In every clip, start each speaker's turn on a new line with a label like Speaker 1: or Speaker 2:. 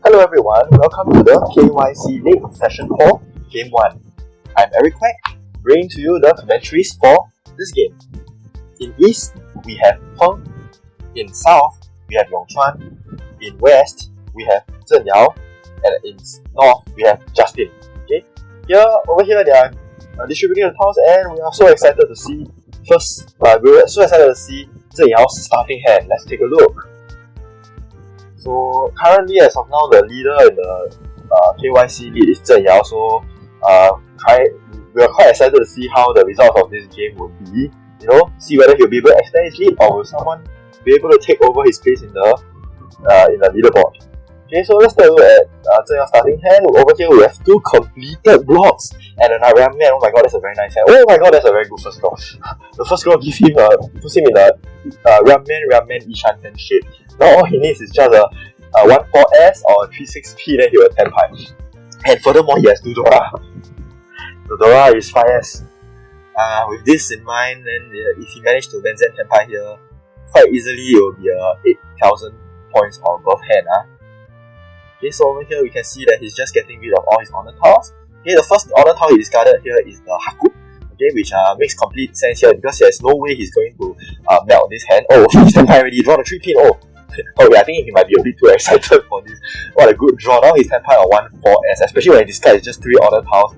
Speaker 1: Hello everyone, welcome to the KYC League Session 4, Game 1. I'm Eric Quack, bringing to you the commentaries for this game. In East, we have Peng. In South, we have Yongchuan. In West, we have Zhen Yao. And in North, we have Justin. Okay, over here they are distributing the tiles, and we are so excited to see Zhen Yao's starting hand. Let's take a look. So currently, as of now, the leader in the KYC lead is Zhen Yao. So we are quite excited to see how the results of this game will be. See whether he'll be able to extend his lead, or will someone be able to take over his place in the leaderboard. Okay, so let's take a look at Zhen Yao's starting hand. Over here we have 2 completed blocks and another Ram Man. Oh my god, that's a very nice hand. Oh my god, that's a very good first draw. The first draw puts him in a Ram Man Ishan hand shape. Now all he needs is just a 1-4S or a 3-6P, then he will Tenpai. And furthermore, he has 2 Dora. The Dora is 5S. With this in mind, then if he managed to Benzen Tenpai here, quite easily it will be a 8,000 points or above hand. Okay, so over here we can see that he's just getting rid of all his honor tiles. Okay, the first honor tile he discarded here is the Haku. Okay, which makes complete sense here because there's no way he's going to melt this hand. Oh, he's Tenpai already, draw the 3-pin. Oh yeah, I think he might be a bit too excited for this. What a good draw. Now he's Tenpai on 1-4S, especially when he discards just 3 honor tiles.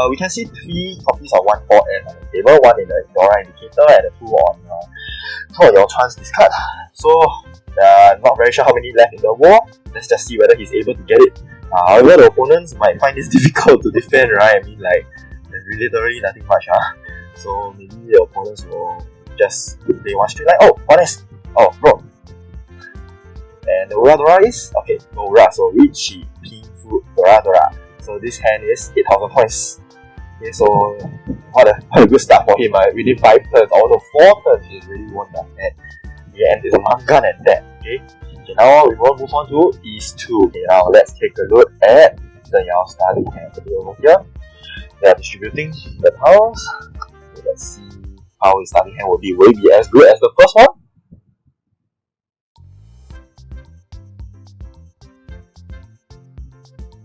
Speaker 1: We can see 3 copies of 1-4S on the table, 1 in the Dora indicator and 2 on Yongchuan's discard. So not very sure how many left in the war. Let's just see whether he's able to get it. However, the opponents might find this difficult to defend, right? I mean, like, there's literally nothing much, So maybe the opponents will just play one straight line. Oh, 1S. Oh, bro. And the Dora is? Okay, Dora. So Richie, P, Fruit, Dora. So this hand is 8,000 points. Okay, so what a good start for him. Within 5 turns, or 4 turns, he's really won that hand. And it's a Mangan and that. Okay, now we will move on to East 2. Okay, now let's take a look at Zhen Yao's starting hand over here. They are distributing the tiles. Okay, let's see how his starting hand will be. Will it be as good as the first one?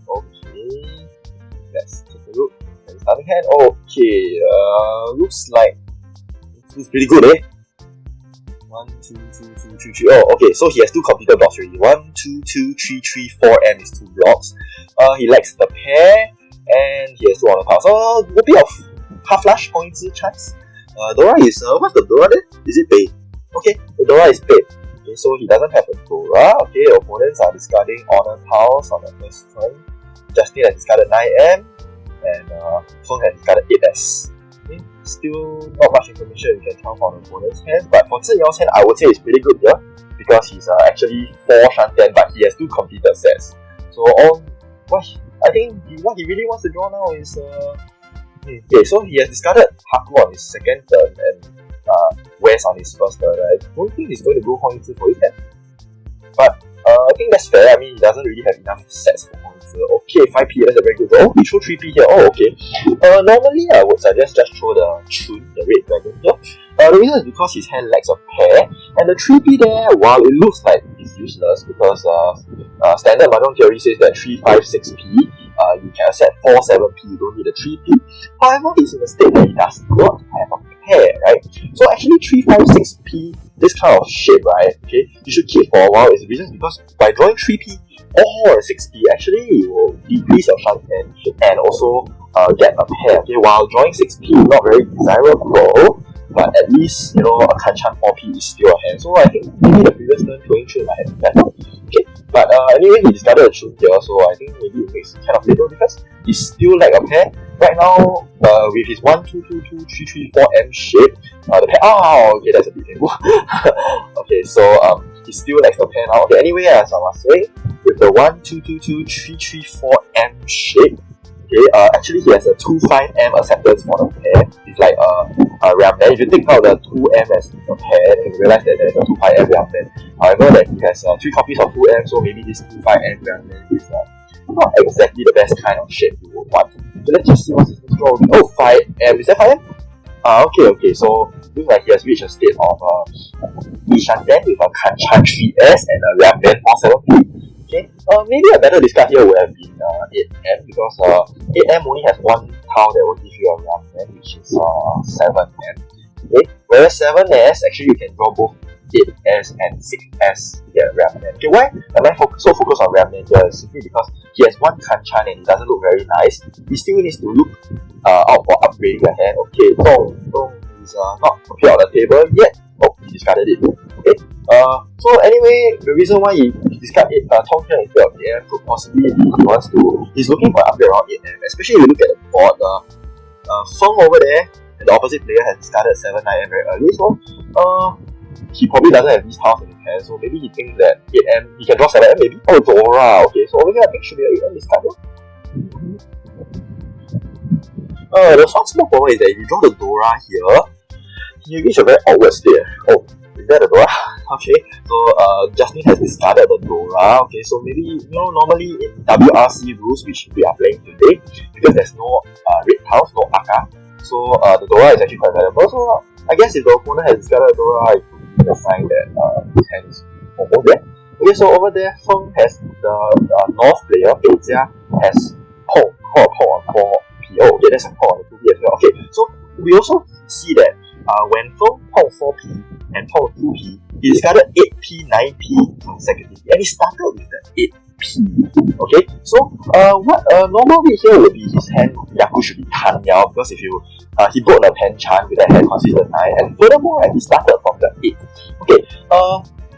Speaker 1: Okay, let's take a look at the starting hand. Okay, looks like it's pretty good, 1, 2, 2, 2, 3, 3. Oh, okay, so he has 2 completed blocks already. 1, 2, 2, 3, 3, 4M is 2 blocks. He lacks the pair, and he has 2 on the power. So a bit of half flush points chance. Dora is what's the Dora there? Is it Pei? Okay, the Dora is Pei. Okay, so he doesn't have a Dora. Okay, opponents are discarding honor tiles on the first turn. Justin has discarded 9M, and Feng has discarded 8S. Okay, still not much information you can tell from the opponent's hands, but for Zhen Yao's hand, I would say it's pretty good here because he's actually 4 Shanten, but he has 2 completed sets. So I think what he really wants to draw now is okay, so he has discarded Haku on his second turn and West on his first turn. I don't think he's going to go Hong for his hand, but I think that's fair. I mean, he doesn't really have enough sets for Hong. Okay, 5P, that's a very good draw. Oh, he threw 3P here. Oh, okay. Normally I would suggest just throw the Chun, the red dragon here. The reason is because his hand lacks a pair, and the 3P there, while it looks like it's useless because standard Mahjong theory says that 3, 5, 6P, you can accept 4, 7P, you don't need a 3P. However, he's in a state that he does not have a pair, right? So actually 3, 5, 6P, this kind of shape, right, okay, you should keep for a while. Is the reason because by drawing 3P or 6P, actually you will decrease your Shanten and also get a pair. Okay, while drawing 6P is not very desirable, but at least, a Kanchan 4P is still a hand. So I think maybe the previous turn throwing Chun might have been better. Okay, but anyway, he discarded a Chun here, so I think maybe it makes kind of little difference. He still lack a pair. Right now, with his 1, 2, 2, 2, 3, 3, 4M shape, the pair, okay, that's a bit painful. Okay, so he still lacks the pair now. Okay, anyway, as I was saying, with the 1, 2, 2, 2, 3, 3, 4M shape, okay, actually he has a 2, 5M acceptance for the pair. It's like a Ram Man. If you take out the 2M as a pair, then you realize that there's a 2, 5M Ram Man. However, that he has 3 copies of 2M, so maybe this 2, 5M Ram Man is not exactly the best kind of shape you would want. So let's just see what's his draw. Oh, 5M. Is that 5M? Okay. So looks like he has reached a state of Ishanten with a Kanchan 3S and a Ramden 47P. Okay. Maybe a better discard here would have been 8M because 8M only has one tile that will give you a Ramden, which is 7M. Okay. Whereas 7S actually you can draw both 8S and 6S to get a Ramden. Okay, why am I so focused on Ramden here? Simply because he has one Kanchan and it doesn't look very nice. He still needs to look out for upgrading the hand. Okay, so is not appear on the table yet. Oh, he discarded it. Okay. So anyway, the reason why he discarded Tong here instead of 8M could possibly be he's looking for an upgrade around 8M. Especially if you look at the board, Feng over there, and the opposite player has discarded 7-9M very early. So he probably doesn't have these tiles in his hand, so maybe he thinks that 8M, he can draw 7M maybe? Oh, Dora, okay, so over here I think should be an 8M discard. The one small problem is that if you draw the Dora here, you reach a very awkward state. Oh, is that a Dora? Okay, so Justin has discarded the Dora. Okay, so maybe, normally in WRC rules, which we are playing today, because there's no red tiles, no Aka, so the Dora is actually quite valuable. So I guess if the opponent has discarded a Dora, it could be a sign that his hand is almost there. Okay, so over there, Feng has the North player, Beijia, has Pong on 4P. Oh, okay, that's a Pong on the 2P as well. Okay, so we also see that when Feng Pong 4P and Pong 2P, he discarded 8P, 9P consecutively, and he started with the 8P. Okay, so what a normal read here would be his hand Yaku should be Tan Yao, because if you he broke the Pen Chan with a hand considered 9, and furthermore he started from the 8. Okay,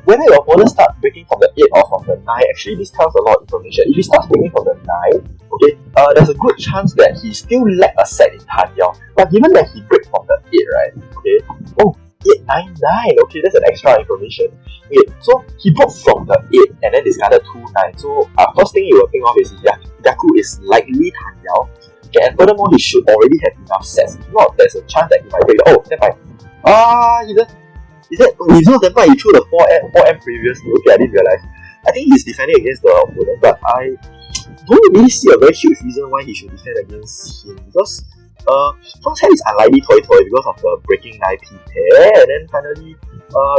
Speaker 1: whether your opponent starts breaking from the 8 or from the 9, actually this tells a lot of information. If he starts breaking from the 9, okay, there's a good chance that he still lack a set in Tan Yao. But given that he breaks from the 8, right? Okay, oh, 8, 9, 9. Okay, that's an extra information. Okay, so he broke from the 8 and then discarded 2, 9. So first thing you will think of is Yaku is likely Tan Yao. Okay, and furthermore, he should already have enough sets. If not, there's a chance that he might break. Oh, never mind. He's not that he threw the 4M previously. Okay, I didn't realize. I think he's defending against the opponent, but I don't really see a very huge reason why he should defend against him, because Feng's hand is unlikely Toy because of the breaking 9P pair, and then finally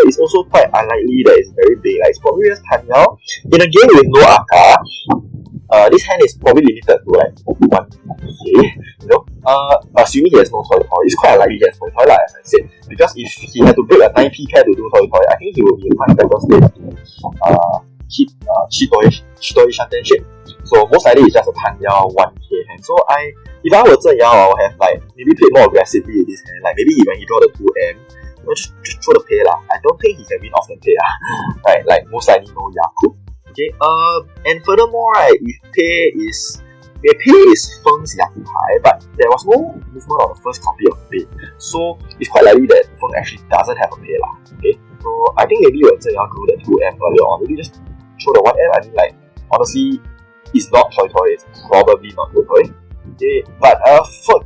Speaker 1: it's also quite unlikely that it's very big. Like, it's probably just Tan Yao. In a game with no Aka, this hand is probably limited to like 1K, assuming he has no Toy. It's quite unlikely he has Toy, as I said, because if he had to break a 9P pair to do Toy, I think he will be in much better state to hit Chitoi Shanten shape. So most likely it's just a Tan Yao 1K hand. So if I were Zhen Yao, I would have maybe played more aggressively with this hand. Like maybe when he draw the 2M, just throw the pay lah. I don't think he can win off the pay lah. Right, like most likely no Yaku. Okay, and furthermore, right, if pay is Feng's Yaku high, but there was no movement on the first copy of pay, so it's quite likely that Feng actually doesn't have a pay lah. Okay, so I think maybe when Zhen Yao drew the 2M earlier on, maybe just throw the 1M. I mean, honestly, it's not Toy, it's probably not Toy. Okay, but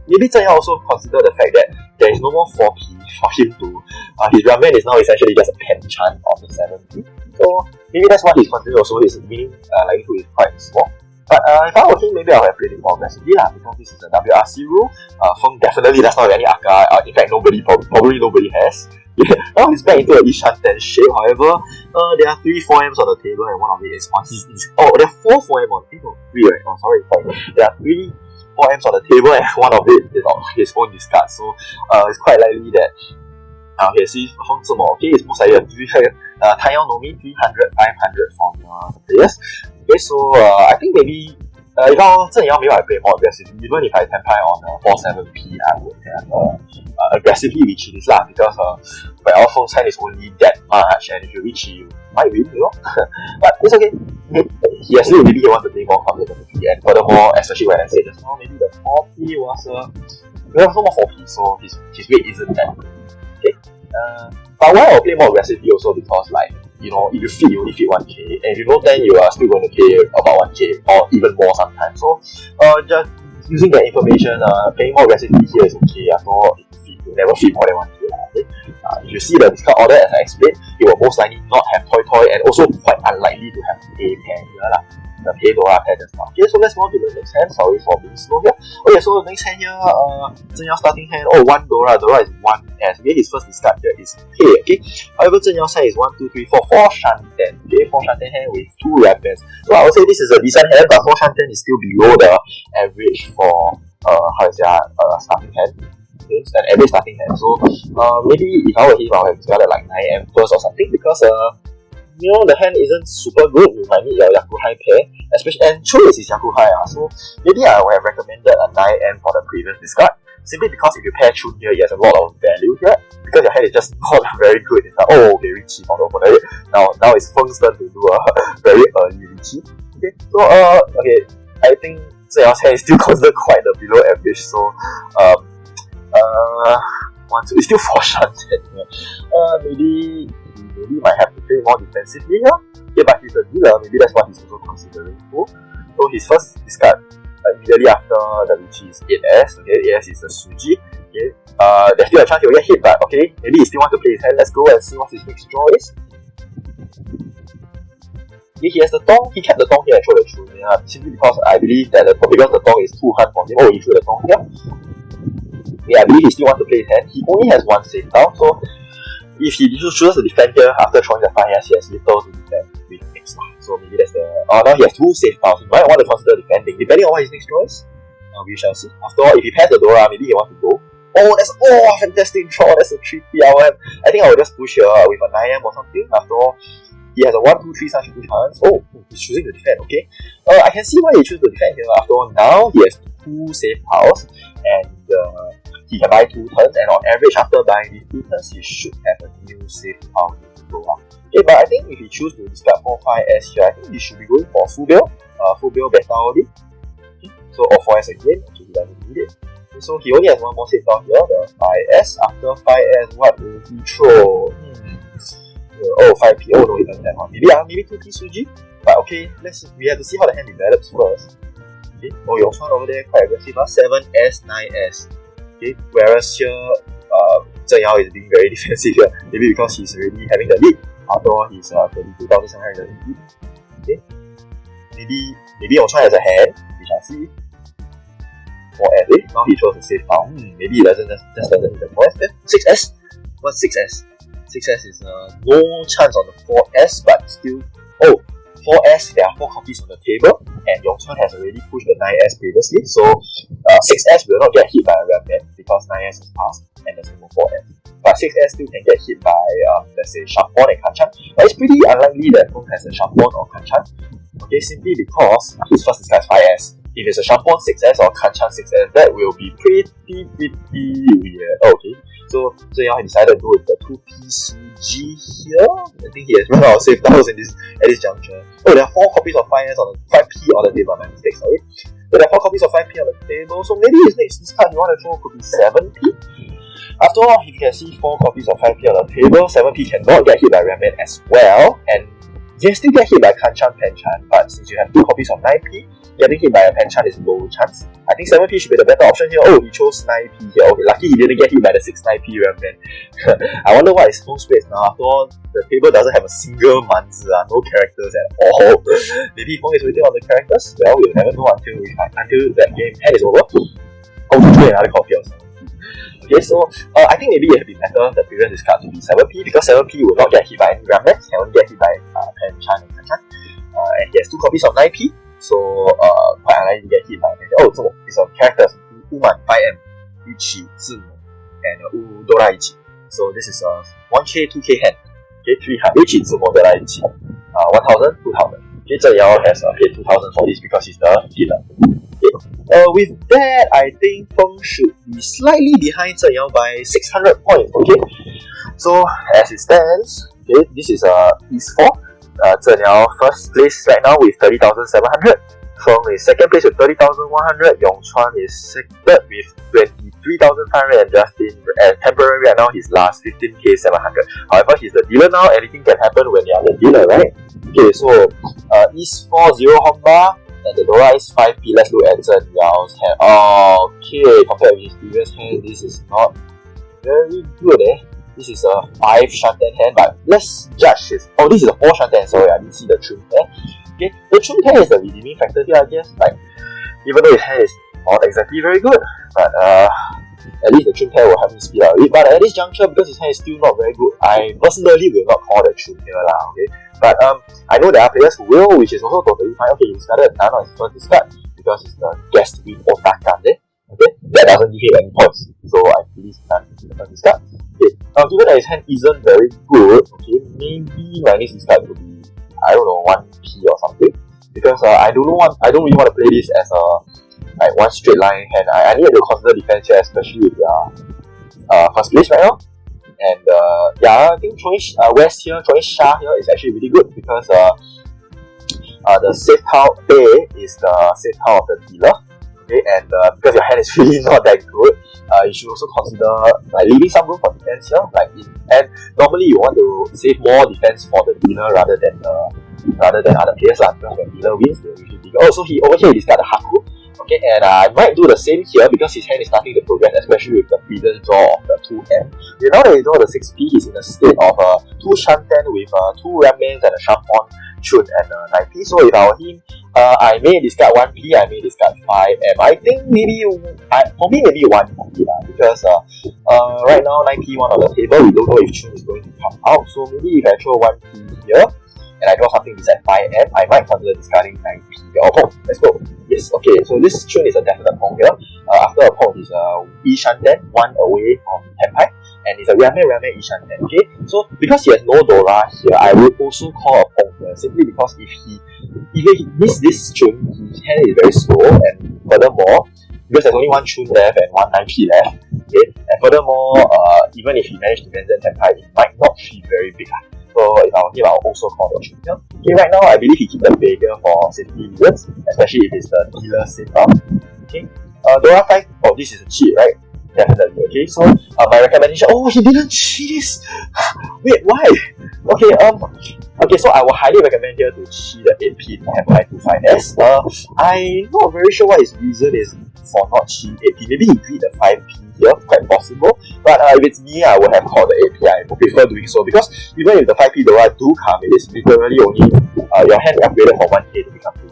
Speaker 1: maybe Zhen Yao also consider the fact that there is no more 4P for him to his Ramen is now essentially just a Pen Chan on the 7P. So maybe that's what he's considering also. His winning likelihood is quite small. But if I were him, maybe I would have played it more aggressively lah, because this is a WRC rule. Feng definitely does not have any Aka. In fact, probably nobody has. Now he's back into a Ishanten shape. However, there are 3 4Ms on the table, and one of it is on his. There are 4 4M on the table. 3, right? Oh, sorry. There are 3 4Ms on the table, and one of it is on his own discard. So it's quite likely that okay, see Feng Zimo, okay, it's most likely a Tan Yao Nomi 300, 500 from the players. Okay, so I think maybe if I were Zhen Yao, maybe I play more aggressively. Even if I Tenpai on 4-7P, I would have aggressively reach this lah, because Feng's hand is only that much, and if you reach, you might win, but it's okay. He actually really wants to play more confidently, and furthermore, especially when I said just now, maybe the 4P was there was no more 4P, so his rate isn't that good. Okay, but why I'll play more aggressively also because if you feed, you only feed 1K, and if you know then you are still going to pay about 1K or even more sometimes. So just using that information, playing more aggressively here is okay. So you never feed more than 1K. Okay? If you see the discard order as I explained, it will most likely not have Toy, and also quite unlikely to have a pair here. the pay Dora pair just now. Okay, so let's go on to the next hand. Sorry for being slow here. Okay, so the next hand here, Zhen Yao starting hand. Oh, 1 Dora. Dora is 1S. Okay, his first discard here is pay. Okay, however, Zhen Yao side is 1, 2, 3, 4, 4 Shanten. Okay, 4 Shanten hand with 2 red bands. So I would say this is a decent hand, but 4 Shanten is still below the average for starting hand. Okay, an average starting hand. So maybe if I were him, I would have discarded like 9M first or something, because the hand isn't super good. You might need your Yakuhai pair, especially, and choice is Yakuhai. So maybe I would have recommended a 9M for the previous discard, simply because if you pair Chun here, he has a lot of value here, because your hand is just not very good. It's like, oh, very cheap on the opponent. Now it's Feng's turn to do a very early Richie. Okay, so okay, I think Zhen Yao's hand is still considered quite the below average. So 1, 2, it's still 4 Shanten. Maybe might have to play more defensively here. Okay, but he's a dealer, maybe that's what he's also considering for. So his first discard immediately after the Richie is 8S. Okay, 8S is the Suji. Okay, there's still a chance he will get hit, but okay, maybe he still wants to play his hand. Let's go and see what his next draw is. Okay, he has the Tong, he kept the Tong here and throw the Chun. Yeah, simply because I believe that because the Tong is too hard for him. Oh, he threw the Tong here. Yeah, I believe he still wants to play his hand. He only has 1 save now, so if he chooses to defend here after throwing the 5S, he has little to defend with X. So maybe that's the... now he has 2 safe tiles. He might want to consider defending, depending on what his next draw is. We shall see. After all, if he pairs the Dora, maybe he wants to go. Oh, that's a fantastic draw. That's a 3P. I think I will just push here with a 9M or something. After all, he has a 1, 2, 3 such push hands. Oh, he's choosing to defend, okay. I can see why he chooses to defend here. After all, now he has 2 safe tiles, and he can buy 2 turns, and on average, after buying these 2 turns, he should have a new safe tile to go up. Okay, but I think if he chooses to discard 4, 5S here, I think he should be going for full bail beta already. Okay, so, or 4S again, okay, he doesn't need it. Okay, so he only has 1 more safe tile here, the 5S. After 5S, what will he throw? 5P. Oh no, he doesn't have one. Maybe 2P Suji. But okay, we have to see how the hand develops first. Okay, oh, your one over there quite aggressive. 7S, 9S. Okay, whereas here, Zhen Yao is being very defensive here. Maybe because he's already having the lead. After all, he's 32,700 lead. Okay, maybe Yongchuan has a hand. We shall see. 4S. Now he chose a safe tile. Maybe he doesn't just doesn't hit the 4S. 6S. What's 6S? 6S is no chance on the 4S, but still. Oh, 4S, there are 4 copies on the table, and Yongchuan has already pushed the 9S previously, so 6S will not get hit by a Ramman because 9S is passed and there's no more 4S. But 6S still can get hit by, let's say, Sharpon and Kanchan. But it's pretty unlikely that Feng has a Sharpon or Kanchan. Okay, simply because his first discard is 5S. If it's a Sharpon 6S or Kanchan 6S, that will be pretty weird. Okay, so Zhen Yao decided to go with the 2P Suji here. I think he has run out of safe tiles at this juncture. Oh, there are 4 copies of 5S on the 5P on the table. My mistake, sorry. So there are 4 copies of 5P on the table. So maybe his next discard you want to throw could be 7P. After all, if you can see 4 copies of 5P on the table, 7P cannot get hit by Ramman as well, and you can still get hit by Kanchan Penchan, but since you have 2 copies of 9P, getting hit by a Penchan is low chance. I think 7P should be the better option here. Oh, he chose 9P here. Okay, lucky he didn't get hit by the 6-9P Ramman. I wonder what is Feng's place now. After all, the table doesn't have a single Manzi, no characters at all. Maybe Feng is waiting on the characters? Well, we'll never know until that game hand is over. Oh, to play another copy of 7P. Okay, so I think maybe it would be better the previous discard to be 7P, because 7P will not get hit by any Ramman, can only get hit by Penchan and Kanchan. And he has 2 copies of 9P, so quite unlikely to get hit by Penchan. Oh, so it's on characters Uman, 5M, Ichi, Zimo, and Dora Ichi. So this is a 1K, 2K hand. Okay, 300, Ichi, Zimo, Dora Ichi. 1,000, 2,000. Okay, Zhen Yao has paid 2,000 for this because he's the healer. Okay. With that, I think Feng should be slightly behind Zhen Yao by 600 points. Okay, so as it stands, okay, this is East 4. Zhen Yao first place right now with 30,700. Feng is second place with 30,100. Yongchuan is third with 23,500, and Justin temporary right now he's last 15K 700. However, he's the dealer now. Anything can happen when you are the dealer, right? Okay, so East 4 0 Honba. And the Dora is 5P. Let's look at Zhen Yao's hand. Okay, compared with his previous hand, this is not very good. This is a 5 Shanten hand, but let's judge his. Oh, this is a 4 Shanten. Sorry, I didn't see the trim there. Okay, the Chun hair is the redeeming factor here, I guess. Like, even though his hair is not exactly very good, but at least the Chun hair will help me speed up a bit. But at this juncture, because his hair is still not very good, I personally will not call the Chun hair lah. Okay, but I know there are players who will, which is also totally fine. Okay, he discarded none of his first discard because it's the guest win Otaka there. Okay, that doesn't give him any points, so I believe none in the first discard. Okay, given that his hand isn't very good, okay, maybe my next discard would be, I don't know, 1P or something, because I don't really want to play this as a like one straight line hand. I need to consider defense here, especially with their first place right now. And yeah, I think throwing West here, throwing Shah here is actually really good because the safe tile A is the safe tile of the dealer. Okay, and because your hand is really not that good, you should also consider like leaving some room for defense here. Like and normally you want to save more defense for the dealer rather than other players lah. Because when dealer wins, they usually bigger. Oh, so over here he discarded Haku. Okay, and I might do the same here because his hand is starting to progress, especially with the previous draw of the 2M. Okay, now that he draw the 6P, he's in a state of 2 Shanten with 2 Rammans and a Sharpon, Chun and 9P. So if I were him, I may discard 1P, I may discard 5M. I think maybe, for me maybe 1P lah, because right now 9P 1 on the table, we don't know if Chun is going to come out. So maybe if I throw 1P here, and I draw something beside 5M, I might consider discarding 9P. Oh, let's go. Yes, okay, so this Chun is a definite Pong here. After a Pong, he's a Ishanten, 1 away from Tenpai, and he's a Ramen Ishanten. Okay, so because he has no Dora here, I would also call a Pong here, simply because if he misses this Chun, his hand is very slow, and furthermore, because there's only 1 Chun left and 1 9P left, okay, and furthermore, even if he managed to Genzen Tenpai, it might not feel very big. So if I were him, I'll also call the Chun here. Okay, right now I believe he keeps the Vega for safety reasons, especially if it's the dealer safe out. Okay, Dora 5, oh, this is a cheat, right? Definitely. Okay, so my recommendation, oh, he didn't cheat this. Wait, why? Okay, so I will highly recommend here to cheat the 8P Tenpai 25S. I'm not very sure what his reason is for not cheating 8P. Maybe he greed the 5P here, quite possible. But if it's me, I would have called the 8P. I would prefer doing so because even if the 5P Dora do come, it is literally only your hand upgraded from 1K to become 2K.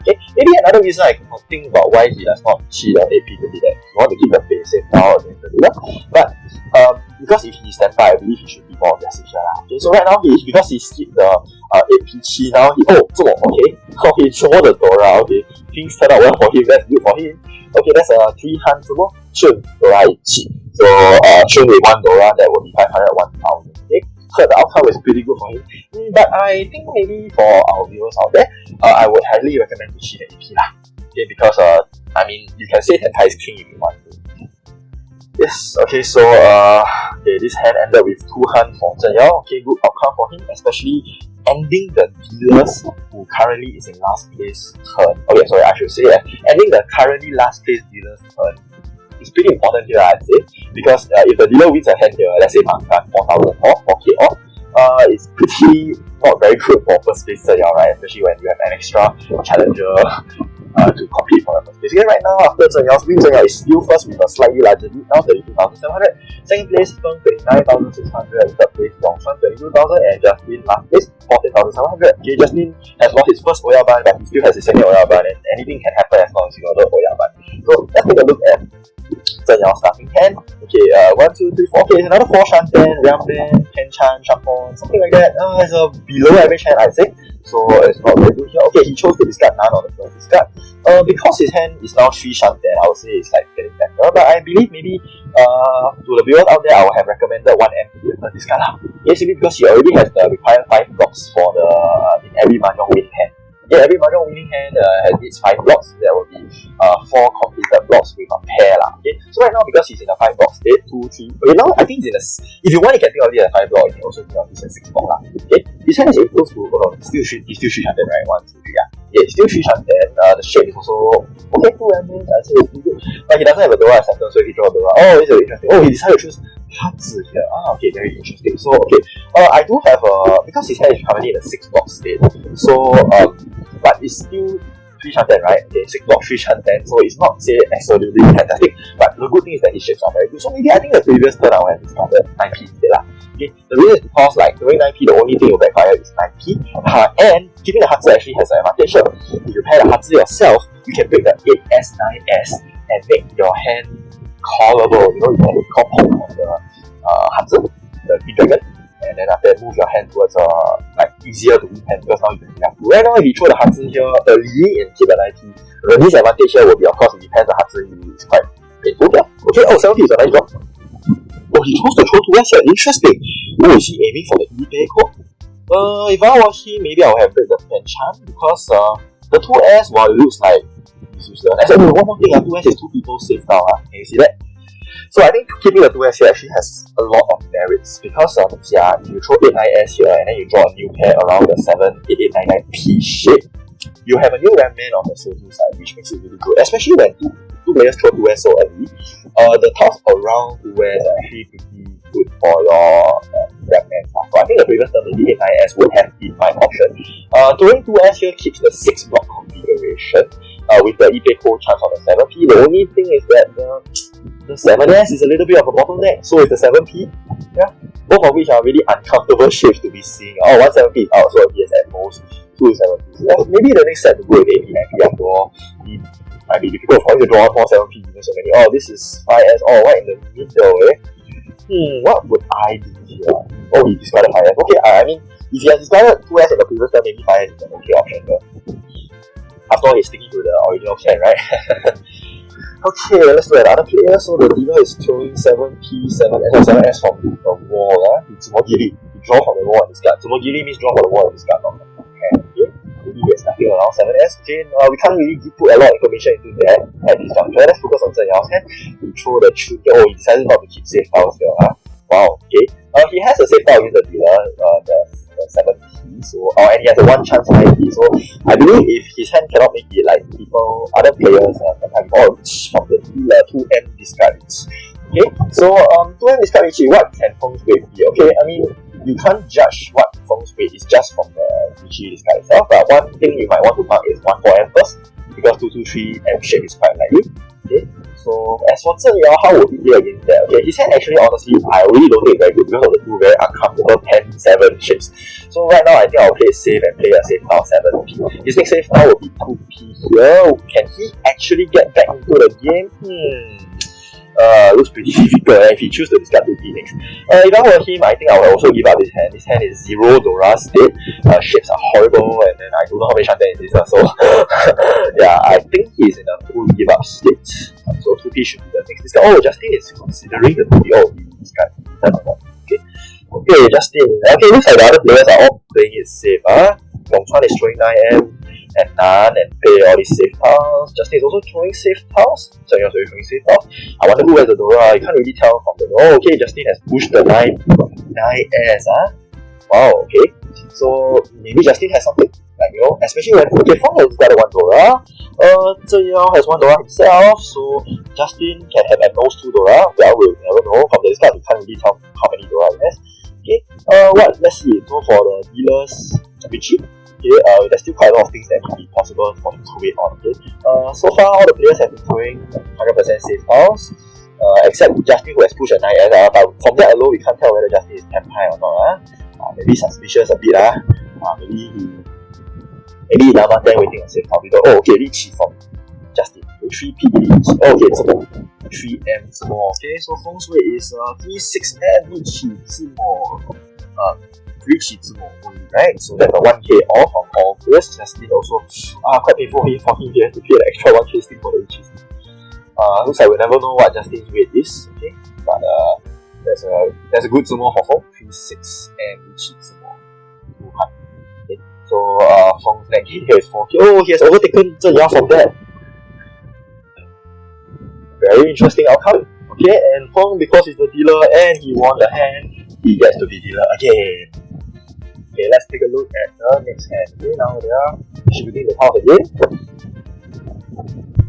Speaker 1: Okay, maybe another reason I can think about why he does not cheat on 8P to be that he want to keep the base safe now against the dealer. But because if he stands by, I believe he should be more aggressive here. Okay, so right now because he skipped the 8P chi, now he he throw the Dora. Okay, things turn out well for him. That's good for him. Okay, that's a 3 hand sumo. Chun Dora chi. So Chun with 1 Dora, that will be 500 1,000. Okay. So the outcome is pretty good for him. But I think maybe for our viewers out there, I would highly recommend to cheat the AP lah. Okay, because I mean you can say Tenpai is king if you want to. Yes, okay, so this hand ended with 2 hand for Zhen Yao. Okay, good outcome for him, especially ending the dealers who currently is in last place turn. Okay, sorry, I should say ending the currently last place dealers turn. It's pretty important here, I'd say, because if the dealer wins a hand here, let's say Mangan 4,000 off, 4K off, it's pretty not very good for first place Zhen Yao, right? Especially when you have an extra challenger to compete for the first place. Okay, right now, after Zhen Yao's win, Zhen Yao is still first with a slightly larger lead, now 32,700. Second place, Feng 29,600. Third place, Dongchuan 22,000. And Justin last place, 14,700. Okay, Justin has lost his first Oyaban, but he still has his second Oyaban, and anything can happen as long as you order Oyaban. So let's take a look at Zhen Yao starting hand. Okay, 1, 2, 3, 4. Okay, another 4 Shanten, Ramen, Kenchan, Sharpon, something like that. It's a below average hand, I'd say. So it's not very good here. Okay, he chose to discard none on the first discard. Because his hand is now 3 Shanten, I would say it's like getting better. But I believe maybe to the viewers out there, I would have recommended 1M to be the first discard lah. Okay, simply because he already has the required 5 blocks for the in every mahjong winning hand. Yeah, every mahjong winning hand has its 5 blocks. There will be 4 completed blocks with a pair lah. Okay, so right now because he's in a 5 block state, 2, 3. Okay, now I think he's in a. If you want, you can think of it as a 5 block. You can also think of this as 6 block lah. Okay, his hand is equal to. Oh no, he's still 3 Shanten, right? 1, 2, 3. Yeah, it's still 3 Shanten. The shape is also okay. 2 Ramen, I say it's pretty good. But he doesn't have a Dora acceptance, so if he draw a Dora, oh, it's very interesting. Oh, he decided to choose Hatsu here. Okay, very interesting. So okay, I do have because his hand is currently in a 6 block state. So but it's still 3 Shanten, right? Okay, 6 block 3 Shanten, so it's not say absolutely fantastic. But the good thing is that his shapes are very good. So maybe I think the previous turn I would have discarded 9P instead lah. Okay, the reason is because like during 9p, the only thing you backfire is 9p, and keeping the Hatsu actually has an advantage. If you pair the Hatsu yourself, you can break the 8s, 9s, and make your hand callable. You know, you can call Pong on the Hatsu, the Green Dragon, and then after that move your hand towards like easier to win hand because now you can have to. Right now, if you throw the Hatsu here early and keep the 9p, the disadvantage here will be, of course, if you pass the Hatsu, it's quite painful. Yeah. Okay, 7p is a nice drop. Oh, he chose to throw 2s here. Interesting. Oh, is he aiming for the eBay code? If I was him, maybe I would have break the enchant because the 2s, while it looks like it's useless. Actually, one more thing, 2s is 2 people safe now. Can you see that? So I think keeping the 2s here actually has a lot of merits because if you throw 8, 9s here and then you draw a new pair around the 7, 8, 8, 9, 9p shape, you have a new Ramman on the Soju side, which makes it really good, especially when two players throw 2s so early. The tiles around 2s are actually pretty good for your Ramman. So I think the previous turn maybe 8, 9s would have been my option. Throwing 2s here keeps the 6 block configuration with the Ipeco chance on the 7p. The only thing is that the 7s is a little bit of a bottleneck, so is the 7p. Yeah, both of which are really uncomfortable shapes to be seeing. Oh, one 7p is out, so he has at most 2 7p. So maybe the next set to go with 8p, 9p after all. It might be difficult for him to draw more 7p given so many. Oh, this is 5s, oh, right in the middle, what would I do here? Oh, he discarded 5s. Okay, I mean, if he has discarded 2s in the previous turn, maybe 5s is an okay option here. After all, he's sticking to the original plan, right? Okay, let's look at other players. So the dealer is throwing 7p, 7s from the wall. Tsumogiri. You draw from the wall and discard. Tsumogiri means draw from the wall and discard, not from the hand. Okay? Maybe there's nothing around 7s. Okay, we can't really put a lot of information into that at this juncture. Let's focus on Zhen Yao's hand. He throw the Chu. Oh, he decided not to keep safe tiles here. Wow, okay. He has a safe tile against the dealer, the 7p. So, and he has a 1 chance 9p. So, I believe if his hand cannot make it, like other players can have all from the dealer 2m discard reach. Okay, so 2m discard reach, what can Feng Shui be? Okay, I mean, you can't judge what Feng Shui is just from the Richie discard itself, but one thing you might want to mark is 1 4m first, because 2 2 3 m shape is quite likely. Okay, so as for Zhen Yao, how would he play against that? Okay, his hand actually, honestly, I really don't think very good because of the 2 very uncomfortable 10 7 shapes. So right now, I think I'll play it safe and play a safe tile 7p. His next safe tile will be 2p here. Can he actually get back into the game? Looks pretty difficult if he chooses to discard 2p next. If I were him, I think I would also give up this hand. This hand is 0 Dora state. Shapes are horrible, and then I don't know how many Shantan is this, so yeah, I think he's in a full give up state. So 2p should be the next discard. Oh, Justin is considering the 2p. Oh, he discard. Okay, Justin. Okay, looks like the other players are all playing it safe. Yong Chuan is throwing 9m and Nan and Pei, all these safe tiles. Justin is also throwing safe tiles. So you're throwing safe tiles. I wonder who has the Dora. You can't really tell from the. Oh, okay, Justin has pushed the 9s. Wow, okay. So maybe Justin has something. Like, you know, especially when Feng has got 1 Dora. Zhen Yao has 1 Dora himself, so Justin can have at most 2 Dora. Well, we'll never know. From the discard, we can't really tell how many Dora he has. Okay, let's see. So for the dealers, Richie. Okay, there's still quite a lot of things that can be possible for him to wait on. Okay, so far all the players have been throwing 100% safe tiles, except Justin who has pushed a 9s. But from that alone, we can't tell whether Justin is temp high or not. Maybe suspicious a bit. Maybe Lama 10 waiting on safe tile. Oh, okay, Richie from Justin. 3p each. Oh, okay, it's more. 3m more. Okay, so Feng Shui is 3-6m Richie more. Richie only, right? So that's a 1k off on all players. Justin also quite painful for him here to pay the extra 1k stick for the Richie. Looks like we'll never know what Justin's weight is. Okay, but there's a good sumo for Feng. 3-6 and Richie sumo 200. Okay, so Feng's next game here is 4k. Oh, he has overtaken Zhen Yao from that. Very interesting outcome. Okay, and Feng, because he's the dealer and he won the hand, he gets to be dealer again. Okay, let's take a look at the next hand. Okay, now they are distributing the tiles again.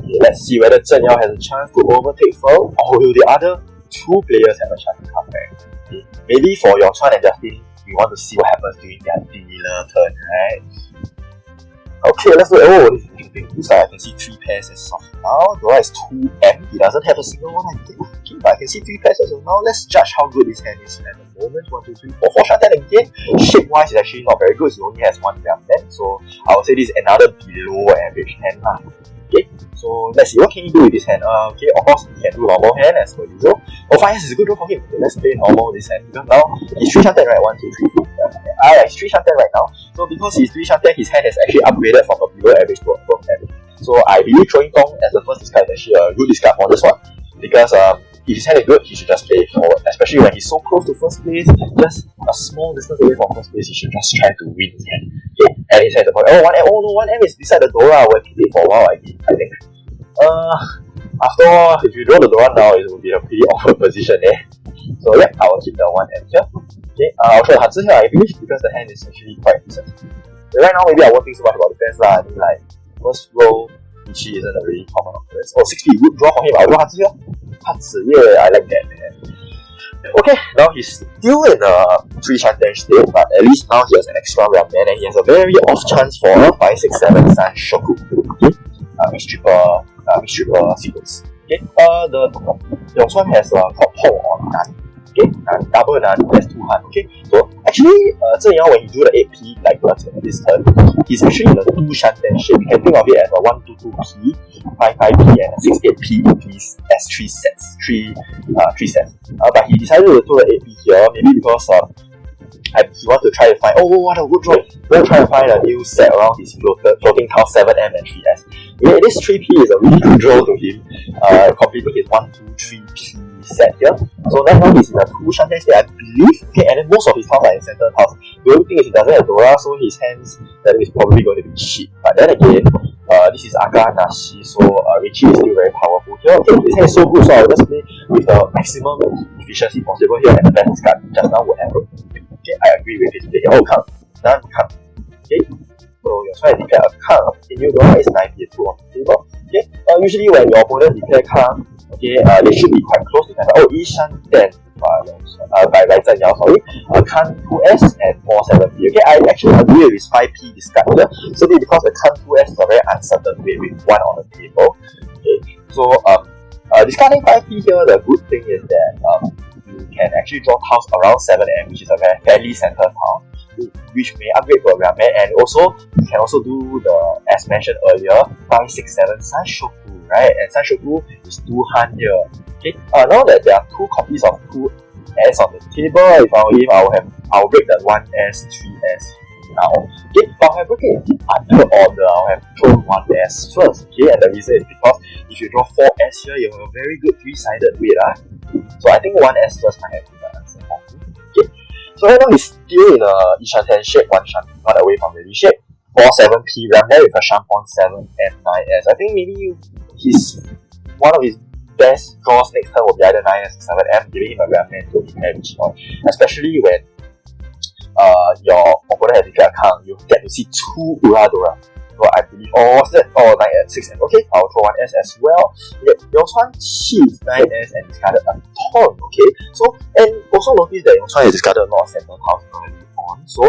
Speaker 1: Okay, let's see whether Zhen Yao has a chance to overtake Feng, or will the other 2 players have a chance to come back. Okay, maybe for Yong Chuan and Justin, we want to see what happens during their dealer turn, right? Okay, let's look. Oh, this is interesting. Looks like I can see 3 pairs as of now. Dora is 2m. He doesn't have a single one, I think. Okay, but I can see 3 pairs as of now. Let's judge how good this hand is at the moment. 1, 2, 3, 4. For Shanten again, shape-wise is actually not very good. He only has one ram hand, so I would say this is another below average hand. Okay, so let's see what can he do with this hand. Okay, of course he can do normal hand as per usual. Oh, 5S is a good draw for him. Okay, let's play normal this hand because now he's 3 Shanten, right? 1, 2, 3, 4. He's 3 Shanten right now. So because he's 3 Shanten, his hand has actually upgraded from a below average to above average. So I believe throwing Tong as the first discard is actually a good discard for this one. Because if his hand is good, he should just play it forward. Especially when he's so close to first place, just a small distance away from first place, he should just try to win his hand. Okay, and his hand is about, oh, 1M, oh no, 1M is beside the Dora, where he played for a while, I think. After all, if you draw the Dora now, it will be a pretty awkward position, eh? So yeah, I will keep the 1M here. Okay, I'll try the Hatsu here, I believe, because the hand is actually quite decent. But right now, maybe I won't think so much about defense lah. I mean, like, first row, Ichi isn't a really common occurrence. Oh, 60, good draw for him. I'll draw Hatsu here. Hatsu, yeah, I like that, man. Okay, now he's still in a 3 Shanten state, but at least now he has an extra ram man and he has a very off chance for a 5, 6, 7 Sun Shoku. Okay, mid-stripper sequence. Okay, the Yongchuan has a top hole on Nan. Okay, double Nan, that's 2 Han. Okay, so actually, Zheng Yang, when he drew the 8P like this turn, he's actually in a 2 Shanten shape. You can think of it as a 1, 2, 2P, 5, 5P, and 6, 8P in these as 3 sets. 3 sets. But he decided to throw the 8P here, maybe because he wants to try to find, oh, what a good draw. We'll try to find a new set around his floating tile 7M and 3S. Yeah, this 3P is a really good draw to him, completing his 1, 2, 3P set here. So right now he's in a 2 Shanten state, I believe. Okay, and then most of his tiles are in center tiles. The only thing is he doesn't have Dora, so his hands that is probably going to be cheap. But then again, this is Aga Nashi, so Richie is still very powerful here. Okay, his hand is so good, so I'll just play with the maximum efficiency possible here, and the best discard just now would have. Okay, I agree with his play. Oh, Kang. None Kang. Okay, so you're trying to declare a Kang. In your Dora is 9P2 on the table. Okay, usually when your opponent declare Kang, okay, they should be quite close to that. Oh, Shanten by Zheng Yang, sorry. Kang 2S and 4-7P. Okay, I actually agree with his 5P discard here, simply because the Kang 2S is a very uncertain way with 1 on the table. Okay, so discarding 5P here, the good thing is that you can actually draw tiles around 7M, which is a very fairly centered tile, which may upgrade to a Ramen, and also you can also do the, as mentioned earlier, 5, 6, 7 Sun Shoku, right? And Sun Shoku is 2 Han here. Okay, now that there are 2 copies of 2S on the table, if I were him, I'll break that 1S, 3S now. Okay, but I'll break it in under order. I'll have thrown 1S first. Okay, and the reason is because if you draw 4S here, you have a very good 3-sided weight. So I think 1S first might have been the answer for me. Okay, so right now he's still in a Shanten shape, 1 Shanten, not away from the shape. 4-7P ram there with a Shampon 7 and 9S. I think maybe one of his best draws next turn will be either 9S or 7M, giving him a ram man to declare which one. Especially when your opponent has declared a Kang, you get to see 2 Uradora. So I believe, what's that? 9S, 6M. Okay, I'll throw 1S as well. Okay, Yongchuan cheats 9S and discarded a Tong. Okay, so, and also notice that Yongchuan has discarded a lot of center tiles early on. So,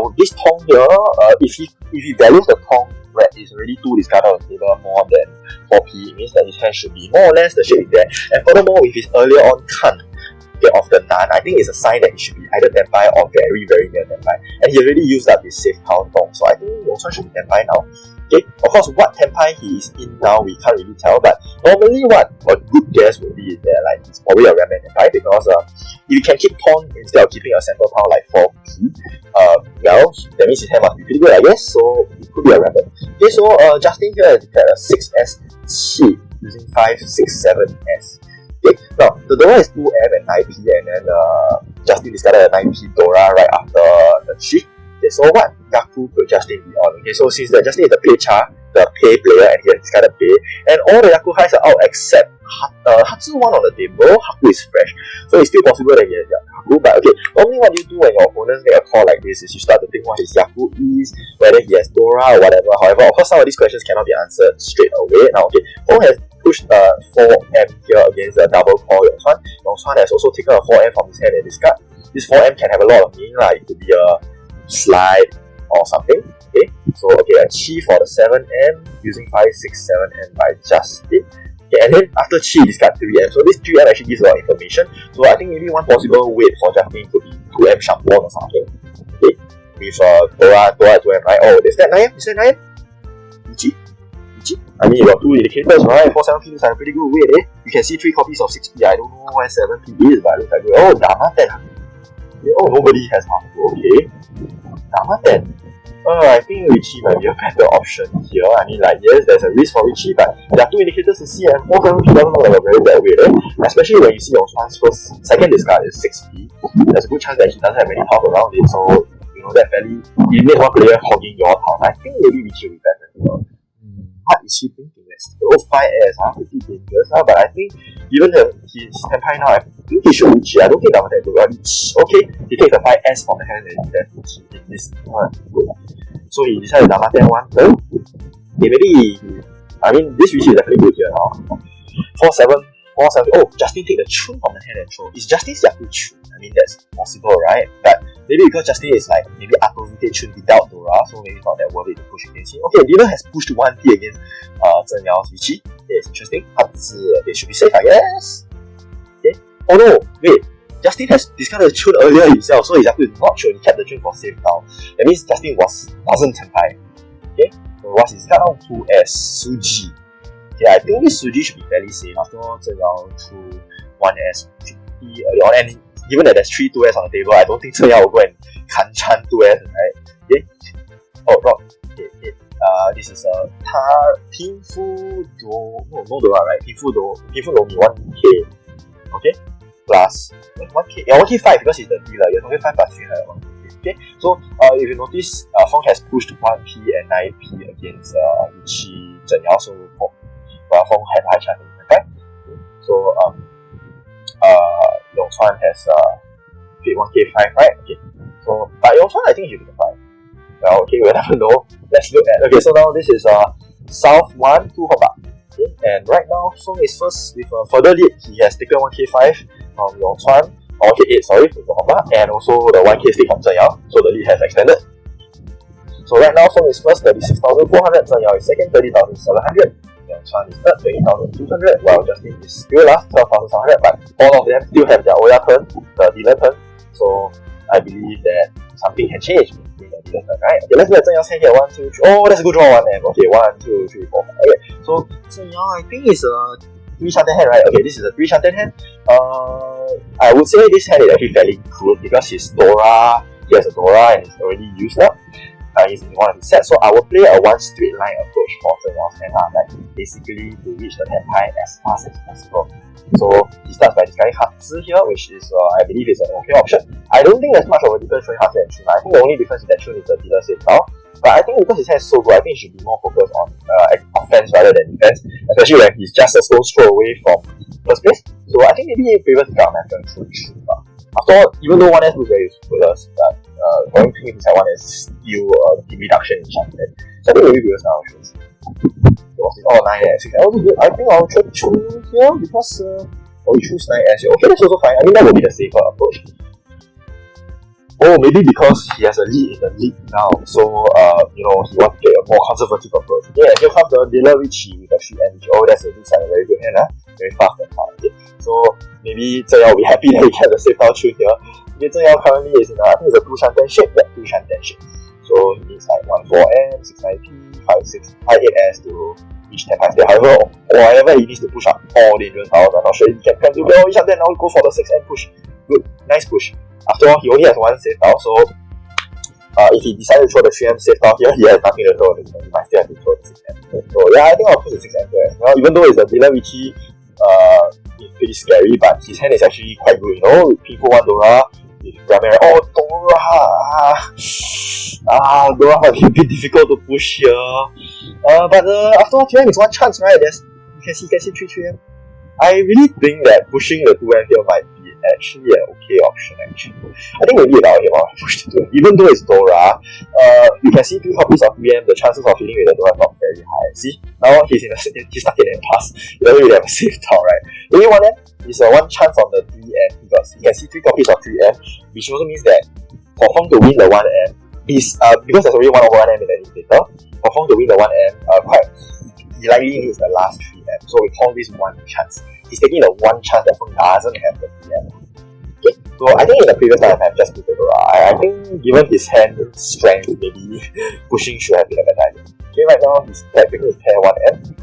Speaker 1: with this Tong here, if he values the Tong red is already 2 discarded on the table more than 4P, it means that his hand should be more or less the shape is there. And furthermore, with his earlier on Kan of the Nan, I think it's a sign that he should be either Tenpai or very, very near Tenpai. And he already used up his safe tile Tong, so I think Yongchuan should be Tenpai now. Okay, of course, what Tenpai he is in now, we can't really tell, but normally what a good guess would be is that like it's probably a Ramen Tenpai, because if you can keep Tong instead of keeping a center tile like 4P, well, that means his hand must be pretty good, I guess, so it could be a Ramen. Okay, so Justin here has declared a 6S cheat using 5, 6, 7S. Okay, now the Dora is 2M and 9P, and then Justin discarded a 9P Dora right after the cheat. Okay, so what Yaku could Justin be on? Okay, so since Justin is the Pei Cha, the Pei player, and he has discarded Pei, and all the Yaku highs are out except Hatsu 1 on the table. Haku is fresh, so it's still possible that he has Haku. But okay, normally what you do when your opponents make a call like this is you start to think what his Yaku is, whether he has Dora or whatever. However, of course, some of these questions cannot be answered straight away. Now, okay, Fong has pushed 4M here against the double call Yongchuan. Yongchuan has also taken a 4M from his hand and discard. This 4M can have a lot of meaning, like it could be a slide or something. Okay, so okay, a chi for the 7M using 5, 6, 7M by Justin. Okay, Okay, and then after Chi discard 3M. So this 3M actually gives a lot of information. So I think maybe one possible weight for Justin could be 2M Shampoo or something. Okay, with Dora 2M, right? Oh, is that 9M? Is that 9M? Ichi? I mean, you got two indicators, right? 47P looks like a pretty good weight, eh? You can see 3 copies of 6P. I don't know where 7P is, but it looks like good. Oh, Dharma 10. Oh, nobody has half. Okay. Dharma 10. I think Richie might be a better option here. I mean, like, yes, there's a risk for Richie, but there are two indicators to see, and 47P doesn't look like a very bad weight, eh? Especially when you see Yongchuan's second discard is 6P. There's a good chance that he doesn't have any health around it, so, you know, that fairly, you need one player hogging your house. I think maybe Richie will be better. What is he thinking? Let's go 5S, pretty dangerous, but I think even his Tenpai now, I think he should reach it. I don't think Dharma 10 will reach. Okay, he takes the 5S from the hand and then in this one. Good. So he decided Dharma 10 one. So, maybe I mean, this Richie is definitely good here now. 4-7. Oh, Justin take the Chun from the hand and throw. Is Justin's Yaku Chun? I mean, that's possible, right? But maybe because Justin is like maybe opposite Chun without Dora, so maybe not that worth it to push against him. Okay, Dylan has pushed 1P against Zheng Yao's Richie. It's interesting. It should be safe, I guess. Okay. Oh no, wait. Justin has discarded the Chun earlier himself, so Yaku is not sure he kept the Chun for safe now. That means Justin wasn't Tenpai. Okay. So what's his card now? 2S Suji. Yeah, I think this Suji should be fairly safe. After all, Zheng Yao through 1S should be early on, and given that there's 3 2S on the table, I don't think Zheng Yao will go and Kanchan 2S, right? Okay. Oh, wrong. Okay. This is a Pinfu Do. No Dora, right? Pinfu Do me 1K. Okay? Plus 1K. Yeah, 1K 5 because it's the dealer. You're talking 5 plus 3, right? 1K. Okay? So, if you notice, Fong has pushed 1P and 9P against Richie Zheng Yao, so Fong had high chance of okay? So, Yongchuan has 1K5, right? Okay. So, but Yongchuan, I think he should be the 5. Well, okay, we'll never know. Let's look at. Okay, so now this is South 1 to Hoba. Okay, and right now, Fong is first with a further lead. He has taken 1K5 from Yongchuan, or 1K8, sorry, from Hoba, and also the 1K stick from Zheng Yao. So the lead has extended. So right now, Fong is first, 36,400. Zheng Yao is second, 30,700. Yongchuan is third, 20,200, while Justin is still last, 12,700, but all of them still have their Oya turn, the dealer turn, so I believe that something can change between the dealer turn, right? Okay, let's look at Zheng Yao's hand here, 1, 2, 3, oh, that's a good draw, 1M, okay, 1, 2, 3, 4, 5, okay, so Zheng Yao, I think is a 3 shanten hand, right? Okay, this is a 3 shanten hand, I would say this hand is actually fairly good, because he has a Dora, and it's already used up. Is in one of his sets, so I will play a one straight line approach for Zheng Yao's hand, like basically to reach the Tenpai as fast as possible. So he starts by discarding Hatsu here, which is I believe is an okay option. I don't think there's much of a difference between Hatsu and Chun. I think the only difference is that Chun is the dealer safe style. But I think because his hand is so good, I think he should be more focused on offense rather than defense, especially when he's just a stone's throw away from first place. So I think maybe he favors the method through Chun. After all, even though 1S looks very useful, but going to inside 1 is still a reduction in chance. So I think maybe because now shows. Oh, 9S. I think I'll try Chun here because we choose 9S here. Okay, that's also fine. I mean, that would be the safer approach. Oh, maybe because he has a lead in the league now, so he wants to take a more conservative approach. Yeah, here comes the dealer Richie with a 3M. Oh, that's a very good hand, very fast and hard. Okay. So maybe Zheng Yao will be happy that he has a safe Chun here. Okay, Zheng Yao currently is in I think it's a 2 shanten shape, 2 shanten shape. So he needs like 1 4M, 6 9P, 5 6, 5 8S to reach 10 5 However, whatever he needs to push up all dangerous powers, I'm not sure he can do well. Each shanten now go for the 6M push. Good, nice push. After all, he only has 1 safe tile, so if he decided to throw the 3M safe tile here, he has nothing to throw. He might still have to throw the 6M. So yeah, I think I'll put the 6M there as well. Even though it's a dealer Richie, it's pretty scary, but his hand is actually quite good. People want Dora. If Ramirez, Dora might be a bit difficult to push here. But after all, 2M is one chance, right? You can see 3-3M. I really think that pushing the 2M here might be actually an okay option, actually. I think maybe I'll push the 2M. Even though it's Dora, you can see 2 copies of 3M, the chances of hitting with the Dora is not very high. See? Now he's stuck in an impasse. He doesn't really have a safe tile, right? Maybe 1M is a 1 chance on the 3M because you can see 3 copies of 3M, which also means that for Fong to win the 1M, is because there's already 1 over 1M in the indicator, for Fong to win the 1M, he likely needs the last 3M. 4M. So we call this one chance. He's taking the one chance that Feng doesn't have the 3M. Okay, so I think in the previous time I have just put the I think given his hand strength, maybe pushing should have been a better idea. Okay, right now he's taking his pair 1M.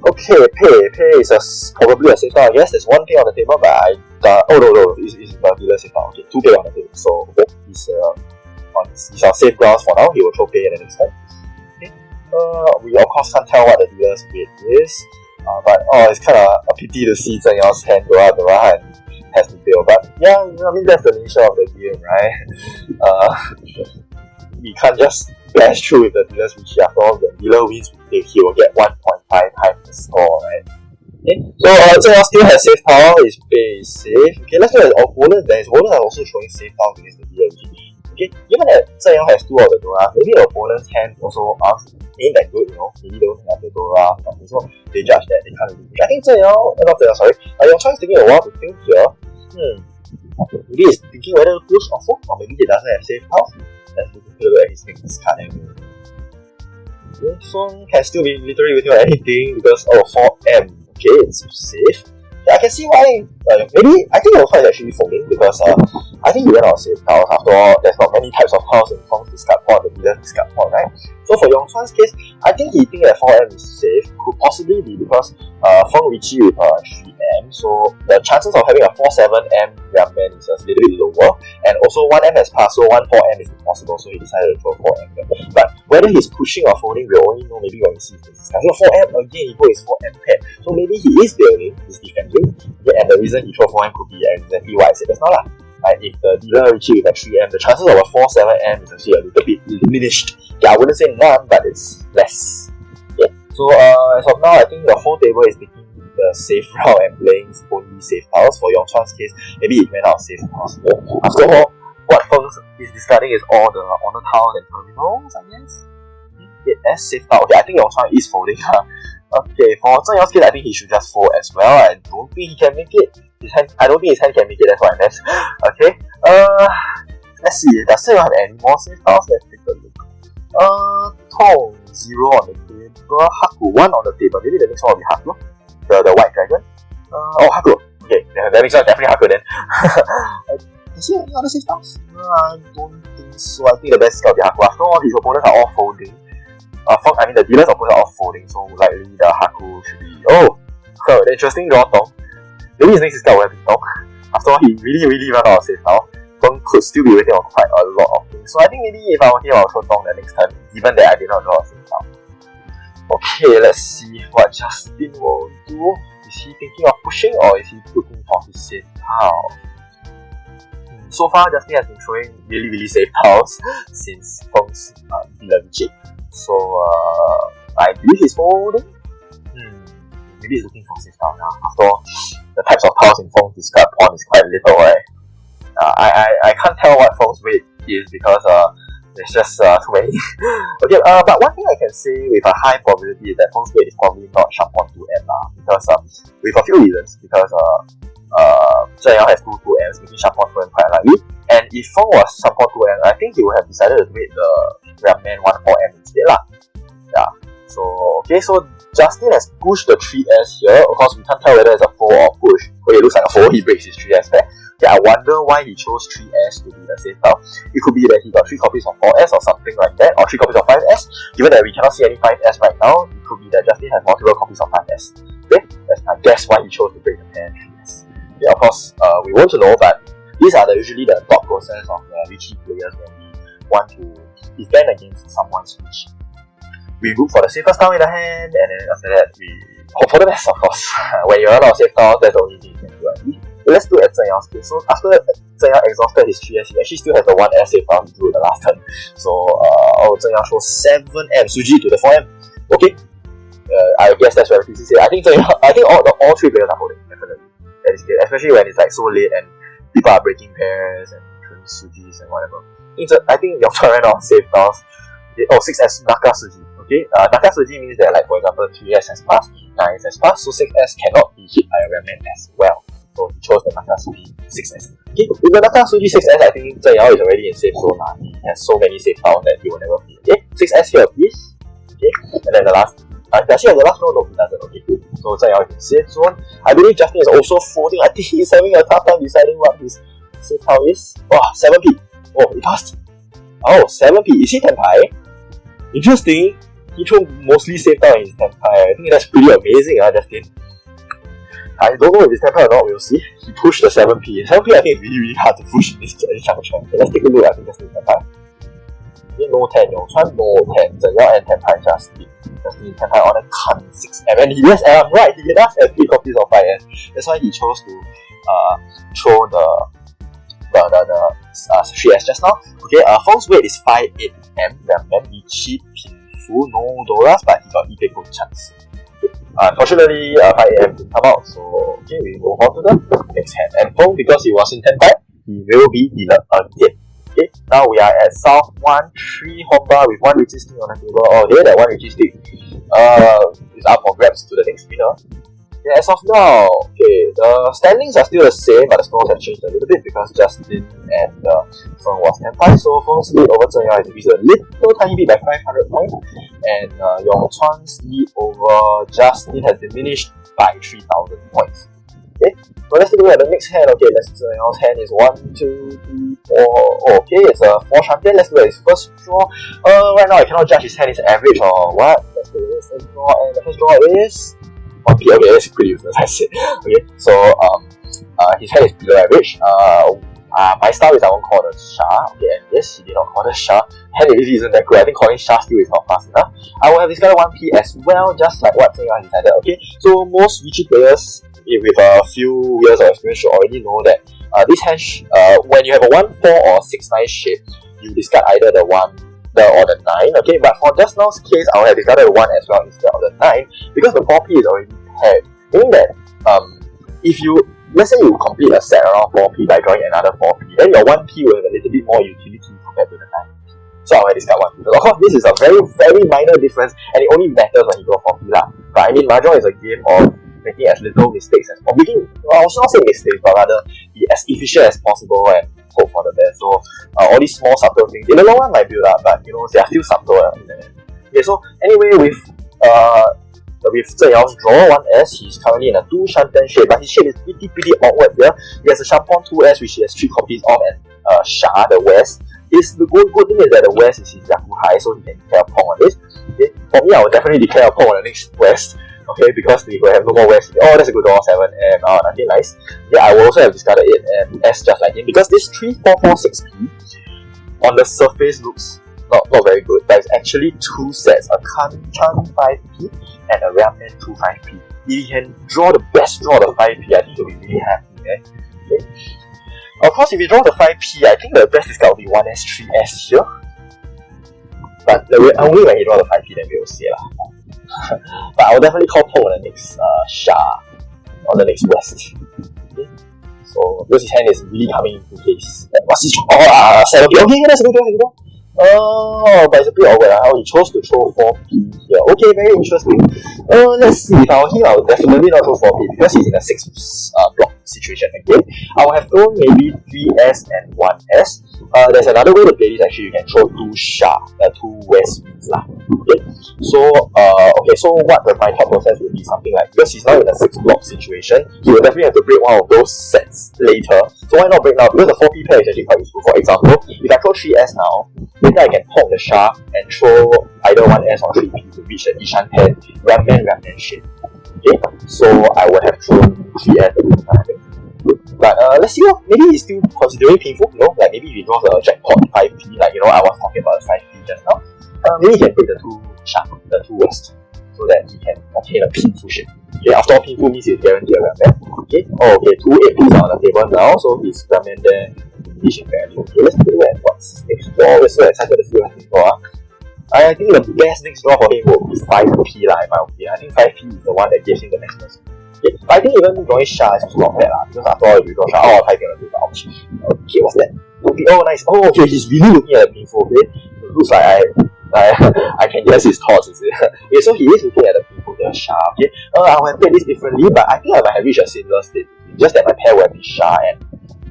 Speaker 1: Okay, pay is probably a safe file. Yes, there's one pay on the table, but no, it's the dealer safe file. Okay, 2 pay on the table. So he's on safe grounds for now. He will throw pay at the next time. Okay, we of course can't tell what the dealer's bid is, but it's kind of a pity to see Zheng Yao's hand go out the right and has to deal. But yeah, I mean that's the nature of the game, right? We can't just bash through with the dealers, which after all the dealer wins, he will get 1.5 times the score, right? Okay, so Zheng Yao still has safe power, his pay is safe. Okay, let's look at his opponent. Then his opponent are also showing safe power against the dealer. Okay, given that Zheng Yao has 2 of the Dora, maybe the opponent's hand also ain't that good, maybe they don't have the Dora, so they judge that they can't really. I think Zheng Yao, Yong Chuan is taking a while to think here. Maybe he's thinking whether to push or fold, or maybe he doesn't have safe power. Let's look at his next card anyway. Okay, Song can still be literally waiting on anything because 4M. Okay, it's safe. Yeah, I can see why. Maybe I think Yong Chuan is actually folding because I think he ran out of safe tiles. After all, there's not many types of tiles in Feng's discard pot, the dealer's discard pot, right? So for Yong Chuan's case, I think he thinks that 4M is safe. Could possibly be because Feng Richie with 3M, so the chances of having a 4-7M Ramman is a little bit lower, and also 1M has passed, so 1-4M is impossible, so he decided to throw 4M there. But whether he's pushing or folding, we'll only know maybe when we see his discard. So 4M again, he put his 4M pair, so maybe he is building, he's defending, and the reason he threw 4M could be exactly what I said just now lah. Like if the dealer Richie with a 3M, the chances of a 4-7M is actually a little bit diminished. Yeah, I wouldn't say none, but it's less. Yeah. So as of now, I think the whole table is taking the safe route and playing only safe tiles. For Yong Chuan's case, maybe it ran out of safe tiles. After all, what Feng is discarding is all the honor tiles and terminals, I guess. As safe tile. Okay, I think Yong Chuan is folding. Okay, for Zheng Yao's case, I think he should just fold as well. I don't think he can make it. I don't think his hand can make it, that's what I meant. Okay, let's see. Does Zheng Yao have any more safe tiles? Let's take a look. Tong 0 on the table, Haku 1 on the table. Maybe the next one will be Haku, the white dragon. Haku. Okay, the next one definitely Haku then. Is there any other safe tiles? I don't think so. I think the best will be Haku. After all, his opponents are all folding. The dealer's opponents are all folding, so likely the Haku should be. The interesting draw Tong. Maybe his next card will have been Tong. After all, he really ran out of safe tile. Feng could still be waiting on quite a lot of things. So I think maybe if I were him, I'll throw Tong the next time, given that I did not draw a safe tile. Okay, let's see what Justin will do. Is he thinking of pushing or is he looking for his safe tile? So far, Justin has been throwing really safe tiles since Feng's dealer Richie. So I believe he's folding. Maybe he's looking for safe tile now. After all, the types of tiles in Feng's discard pawn is quite little, right? I can't tell what Feng's weight is because there's just too many. Okay, but one thing I can say with a high probability is that Feng's weight is probably not sharp on 2M because with a few reasons. Because Zheng Yao has 2 2Ms, making sharp on 2M quite likely. And if Feng was sharp on 2M, I think he would have decided to make the Ramman 1-4M instead lah. Yeah. So okay, so Justin has pushed the 3S here. Of course, we can't tell whether it's a 4 or push. Okay, it looks like a 4. He breaks his 3S back. Okay, I wonder why he chose 3S to be the safe tile. It could be that he got 3 copies of 4S or something like that, or 3 copies of 5S. Given that we cannot see any 5S right now, it could be that Justin has multiple copies of 5S. Okay, that's I guess why he chose to break the pair 3S. Okay, of course, we won't know, but these are usually the thought process of the Richie players when we want to defend against someone's Richie. We look for the safest tile in the hand, and then after that, we hope for the best, of course. When you run out of safe tiles, that's the only thing you can do. Let's do at Zheng Yao's case. So after Zheng Yao exhausted his 3S, he actually still has the 1S safe tile he drew the last turn. So Zheng Yao shows 7M, Suji to the 4M. Okay, I guess that's relatively safe. I think all 3 players are holding, definitely. Especially when it's like so late and people are breaking pairs and throwing Sujis and whatever. I think Yong Chuan ran out of safe tiles. 6S Naka Suji. Okay, Naka Suji means that, like, for example, 3S has passed, 9S has passed, so 6S cannot be hit by a Ramman as well. So he chose the Naka Suji 6S. Okay, with the Naka Suji 6S, I think Zheng Yao is already in safe zone. He has so many safe tiles that he will never be. Okay, 6S here, please. Okay, and then the last Does he have the last row? No, he doesn't. Okay, good. So Zheng Yao is in safe zone. I believe Justin is also folding. I think he's having a tough time deciding what his safe tile is. Oh, 7p. Oh, he passed. Oh, 7p. Is he Tenpai? Interesting. He threw mostly safe tile in his Tenpai. I think that's pretty amazing, Justin. I don't know if it's Tenpai or not, we'll see. He pushed the 7p. 7p I think is really, really hard to push in this juncture. Okay, let's take a look. I think Justin Tenpai. No 10, Yongchuan, no 10. Zheng Yao and Tenpai Justin. Justin Tenpai on a Kan 6M. And yes, I'm right, he does have 3 copies of 5M. That's why he chose to throw the 3S just now. Okay, Feng's weight is 5-8M. He cheat Pinfu, no Doras, but he got eBay good chance. Unfortunately, 5AM didn't come out, so okay, we move on to the next hand. And Feng, because he was in Tenpai, he will be dealer again. Okay, now we are at South 1-3 Honda with 1 Richie stick on the table. Oh, here that 1 Richie stick is up for grabs to the next winner. Yeah, as of now, okay, the standings are still the same, but the scores have changed a little bit because Justin and Feng was Tenpai, so Feng's lead over Zheng Yao has increased a little tiny bit by 500 points, and Yongchuan's lead over Justin has diminished by 3,000 points. Okay, so let's take a look at the next hand. Okay, Zheng Yao's hand is 1, 2, 3, 4. Oh, okay, it's a 4 champion. Let's look at his first draw. Right now I cannot judge his hand is average or what. Let's look at his first draw, and the first draw is 1p. Okay, that's pretty useless, I said. Okay, so his hand is below average. My style is I won't call the Sha. Okay, and yes, he did not call the Sha. Hand really isn't that good. I think calling Sha still is not fast enough. I will have discarded 1p as well, just like what Zheng Yao decided. Okay, so most Vichy players with a few years of experience should already know that this hand, when you have a 1-4 or 6-9 shape, you discard either the 1 or the 9, okay, but for just now's case, I will have discarded the 1 as well instead of the 9 because the 4p is already paired, meaning that if you, let's say you complete a set around 4p by drawing another 4p, then your 1p will have a little bit more utility compared to the 9p. So I will discard 1p. Of course, this is a very, very minor difference and it only matters when you draw 4p lah. But I mean, Mahjong is a game of making as little mistakes as possible. I should not say mistakes, but rather be as efficient as possible and hope for the best. So all these small subtle things in the long run might build up, but you know they are still subtle. Okay, so anyway, with Zheng Yao's draw 1S, he's currently in a 2 Shanten shape, but his shape is pretty awkward here. He has a Shampon 2S which he has 3 copies of, and Sha the West. The good thing is that the West is his Yaku High, so he can declare a Pong on this. Okay, for me, I will definitely declare a Pong on the next West. Okay, because we will have no more West. Oh, that's a good draw, 7M. Oh, nothing nice. Yeah, I will also have discarded it and S just like him because this 3-4-4-6p on the surface looks not very good, but it's actually 2 sets, a Kan-chan 5p and a Ramen 2 5p. If he can draw the best draw the 5p, I think he'll be really happy. Okay. Of course, if he draws the 5p, I think the best discard will be 1S, 3S here. But only when he draws the 5p, then we will see lah. But I will definitely call Pong on the next Sha, on the next West. Okay. So because his hand is really coming into place. What's his draw? 7p. Okay, that's a good draw. Oh, but it's a bit awkward. He chose to throw 4p here. Okay, very interesting. Let's see. If I were him, I would definitely not throw 4p because he's in a 6 block situation again. I would have thrown maybe 3S and 1S. There's another way to play this. Actually, you can throw 2 Sha, 2 West wings lah. Okay. So so what my thought process would be something like, because he's now in a 6 block situation, he will definitely have to break one of those sets later. So why not break now? Because the 4p pair is actually quite useful. For example, if I throw 3S now, later I can Pong the Sha and throw either 1S or 3p to reach the Ishan 10 Ramen shape. Okay, so I would have thrown 3S. But let's see, maybe he's still considering Pinfu, like maybe if he draws a jackpot 5p, like I was talking about the 5p just now, maybe he can take the 2 Sha, the 2 West, so that he can obtain a Pinfu shape. Okay, after all, Pinfu means he's guaranteed a Ramen. Okay, 2 8p's on the table now, so his Ramen there, efficient value. Okay, let's look at what's next draw. We're so excited to see what's next draw. I think the best next draw for him will be 5p lah, in my opinion. I think 5p is the one that gives him the maximum. Okay, but I think even drawing Sha is also not bad lah, because after all, if you draw Sha, typing on the table, ouch. Okay, what's that? Okay, oh nice. Oh, okay, he's really looking at the Pinfu. Okay, it looks like I can guess his thoughts, is it? Okay, so he is looking at the Pinfu there, Sha. Okay, I will have played this differently, but I think I might have reached a similar state. Just that my pair will be Sha and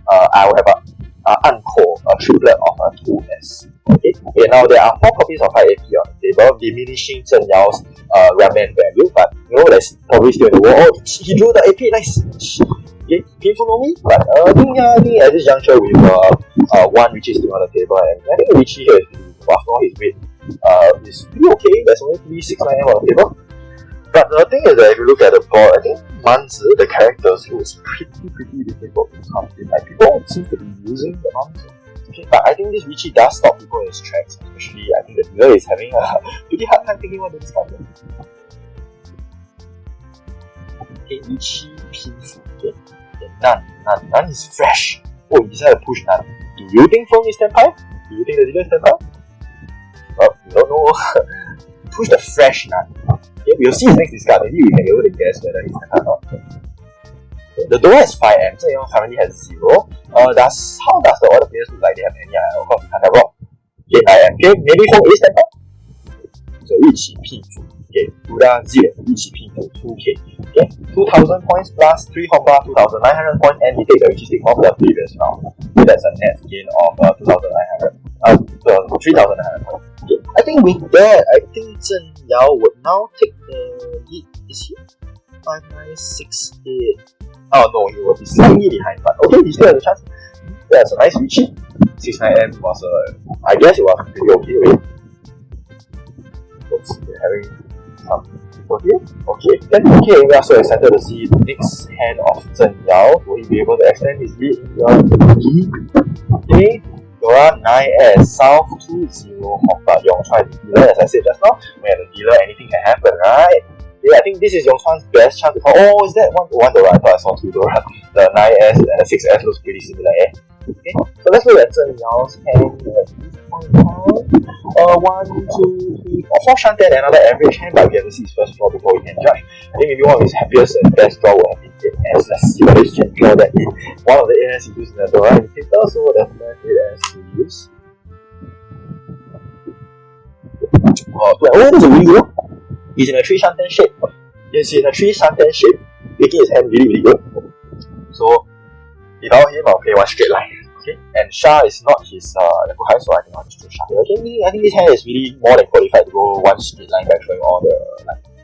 Speaker 1: I will have a triplet of a 2S. Okay, now there are 4 copies of 5AP on the table, diminishing Zheng Yao's Ramen value. But you know, there's probably still in the world. Oh, he drew the AP, nice. Okay, painful no me, but I think at this juncture with one Richie still on the table, and I think Richie here is really, after all his weight is pretty okay. There's only 369M on the table. But the thing is that if you look at the board, I think Manzi, the characters, was pretty difficult to come in. Like, people seem to be using the Manzi. Okay, but I think this Richie does stop people in his tracks, especially I think the dealer is having a pretty hard time thinking what to discover. Okay, Richie painful. Okay, None is fresh. Oh, you decided to push None. Do you think Feng is Tenpai? Do you think the dealer is Tenpai? Well, we don't know. Push the fresh None. Okay, we'll see his next discard. Maybe we can be able to guess whether he's Tenpai or not. Okay, the door has 5M, so Yang currently has 0. How does the other players look like they have any? Of course, we can't have rock. Okay, IM. Okay, maybe Feng is Tenpai. So, 一起拼图. Okay, Buddha 0, 一起拼图 2K. Okay, 2,000 points plus 3 Honda, 2,900 points, and we take the Richie stick of the previous round. Okay, that's a net gain of 2,900. 3,900 points. Okay, I think with that, I think Zheng Yao would now take the lead. Is he? 5, 9, 6, 8. Oh no, he will be slightly behind, but okay, he still has a chance. That's a nice Richie. 69M was I guess it was pretty okay with. Oops, we're having some people here. Okay, then okay, we are so excited to see the next hand of Zheng Yao. Will he be able to extend his lead in the E? Okay, Dora 9S, South 2-0, Honda Yongchuan dealer. As I said just now, when you have a dealer, anything can happen, right? Yeah, I think this is Yongchuan's best chance to call. Oh, is that one Dora? I thought I saw 2 Dora. The 9S and the 6S looks pretty similar, eh? Okay, so let's look at Zheng Yao's hand at this point in time. 1, 2, 3, 4. 4 Shantan, another average hand, but we have to see his first draw before we can judge. I think maybe one of his happiest and best draw would have been 8S. Let's see whether he can draw that in. One of the 8S he used in the Dora indicator, so that's the 8S to use. Oh, there's a window. He's in a 3 Shantan shape. Yes, he's in a 3 Shantan shape, making his hand really good. So, without him, I'll play one straight line. Okay, and Shah is not his level high, so I think I'll just do Shah. Okay, I think this hand is really more than qualified to go one straight line by throwing all the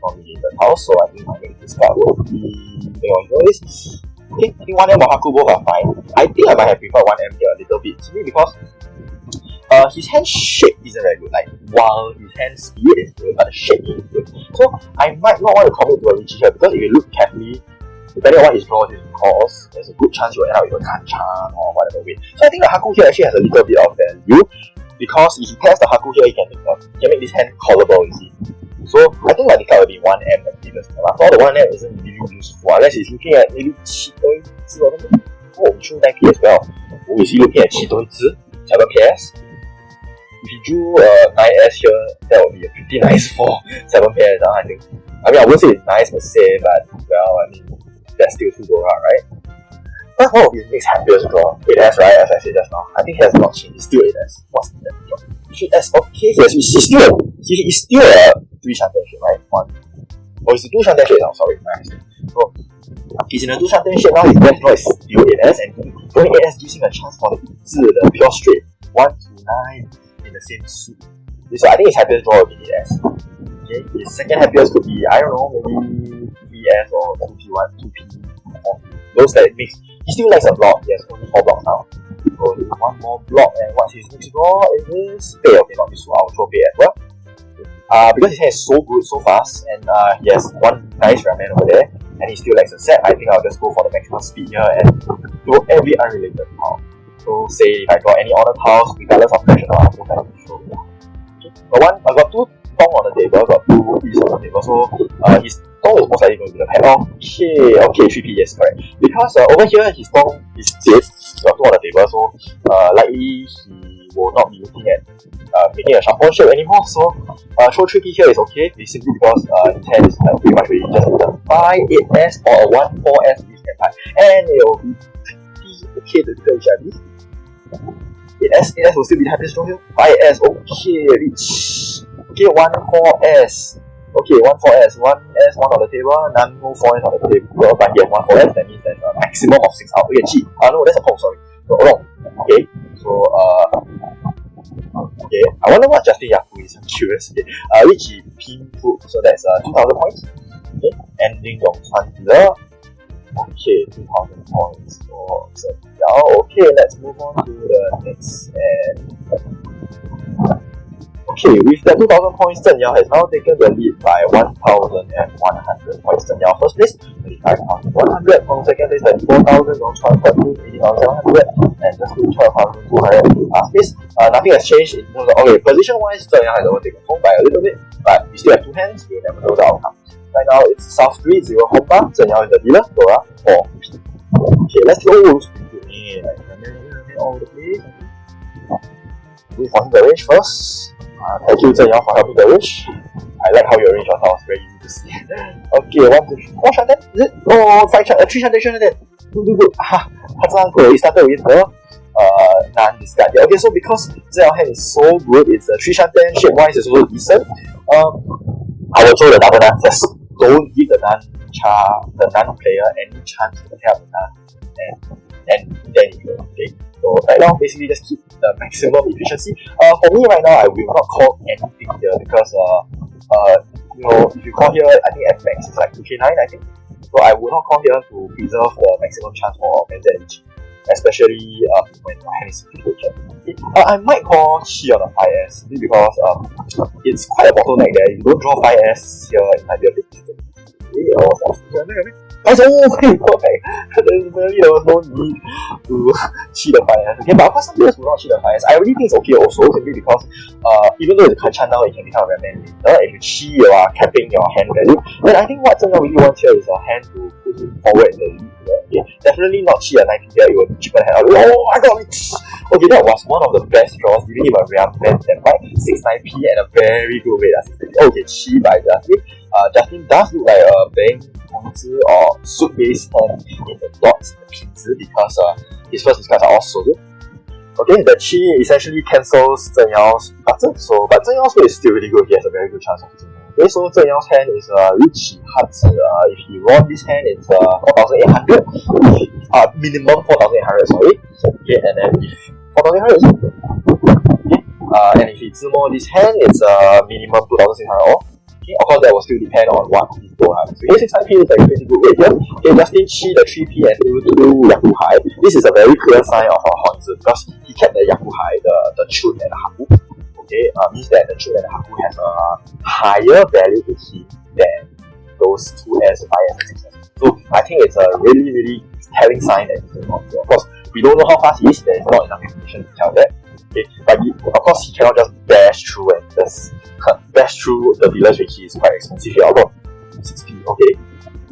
Speaker 1: non-related tiles, so I think my this card will be this. Okay, I think 1M or Haku both are fine. I think I might have preferred 1M here a little bit, simply because his hand shape isn't very good. Like, while his hand speed is good, but the shape is good. So I might not want to commit to a Richie here, because if you look carefully, depending on what his draws is calls, there's a good chance you'll end up with a Kanchan or whatever way. So I think the Haku here actually has a little bit of value, because if he pairs the Haku here, he can make this hand callable, you see. So I think my card will be 1M and previous. After all, the 1M isn't really useful unless he's looking at maybe Chitoi Zi or something. Oh, we drew 9P as well. Oh, is he looking at Chitoi Zi? 7PS? If he drew 9S here, that would be a pretty nice for 7 pairs, I think. I mean, I wouldn't say it's nice per se, but well, I mean, that's still 2 Dora, right? That's one of his next happiest draw. 8S, right? As I said just now. I think he has not changed. He's still 8S. What's the draw? 3S, okay, yes, he's still a 3 Shantan shape, right? Oh, it's a 2 Shantan shape now, sorry. So, he's in a 2 Shantan shape now, his best draw is still 8S, and throwing 8S gives him a chance for the pure straight. 1 to 9 in the same suit. So I think his happiest draw will be 8S. Okay, his second happiest could be, I don't know, maybe 3S or 2P1, 2P, 4P. Those that it makes. He still likes a block, he has only 4 blocks now. So he one more block, and what's his next draw? It is Pay. Okay, not useful, I'll throw Pay as well. Because his hand is so good, so fast, and he has one nice Ramen over there, and he still likes a set, I think I'll just go for the maximum speed here and throw every unrelated tile. So say if I got any honor tiles, regardless of pressure, I'll go back to throw. Okay. I got 2 Tong on the table, got 2 E's on the table, so his Tong is most likely going to be the pet. Okay, 3P, yes, correct. Because over here, his Tong is safe, got 2 on the table, so likely he will not be looking at making a shuffle shape anymore, so throw 3P here is okay, simply because his hand is pretty much ready just with a 5-8S or a 1-4S with Tenpai, and it will be pretty okay to declare each other. 8S will still be the happiest draw here. 5S, okay, reach. Okay, 1-4S. Okay, 1-4S. 1S, 1 on the table, none, no 4S on the table, but he has 1-4S, that means there's a maximum of 6 out. Okay, G. No, that's a pole, sorry. No, wrong. Okay, so, okay, I wonder what Justin Yaku is this I'm curious. Okay, which he pinpoint, so that's 2,000 points. Okay, ending Yongchuan dealer. Okay, 2,000 points for Zheng Yao. Okay, let's move on to the next and. Okay, with that 2,000 points, Zheng Yao has now taken the lead by 1,100 points. Zheng Yao first place, 35,100. From second place, 34,000. Yongchuan third place, 80,700. And just 12,200 last place. Nothing has changed in terms of, okay, position-wise, Zheng Yao has overtaken home by a little bit, but we still have two hands, we'll never know the outcome. Right now, it's South 3, 0 Honda. Zheng Yao is the dealer, Dora 4. Okay, let's go. All the place. Wait for him the range first. Thank you, Zheng Yao, for helping the range. I like how your range was very easy to see. Okay, 1, 2, 3, 4 shot is it? Oh, 5 shot, 3 shot, 3 shot. Good. He started with the non-discard. Okay, so because Zheng Yao hand is so good, it's a 3 shot 10, shape-wise is also decent. I will throw the double nun first. Don't give the nun player any chance to help the nun. And then you go, okay? So right now, basically just keep the maximum efficiency. For me right now, I will not call anything here because if you call here, I think F max is like 2k9, I think. So I will not call here to preserve the maximum chance for Menzel, especially when your hand is situated. I might call Qi on a 5S simply because it's quite a bottleneck there. If you don't draw 5S here, it might be a bit difficult. Perfect. There was no need to cheat the 5S. Okay, but of course some players will not cheat the 5S. I really think it's okay also, simply because even though it's a Kanchan now, it can become a Redman later. If you cheat, you are capping your hand value. Then I think what Zheng Yao really wants here is a hand to put him forward in the lead. Okay, definitely not cheat a 9p there, it will chip the hand out. Oh, I got it! Okay, that was one of the best draws, giving him a rare man that by 6-9p and a very good rate. Okay, cheat by Justin. Justin does look like a Bang or suit based hand in the dots, the Pinzi, because his first discards are all solo. Okay, the Qi essentially cancels Zheng Yao's button, but Zheng Yao's is still really good. He has a very good chance of hitting. Okay, so Zheng Yao's hand is Richi Hatzi. If he won this hand, it's 4,800. Minimum 4,800, sorry. Okay, and then if 4,800 is okay. And if he Zimo this hand, it's minimum 2,600 off. Okay, of course, that will still depend on what he's doing. So here 6-9p is like a pretty good rate here. Okay, Justin Qi the 3p and still Yaku Hai. This is a very clear sign of Honzi because he kept the Yaku Hai, the Chun and the Haku. Okay, means that the Chun and the Haku has a higher value to him than those 2S, 5S, and 6S. So I think it's a really, really telling sign that he's not here. Of course, we don't know how fast he is, there is not enough information to tell that. Okay, but of course he cannot just bash through and just bash through the dealers which is quite expensive here. Although 6p, okay.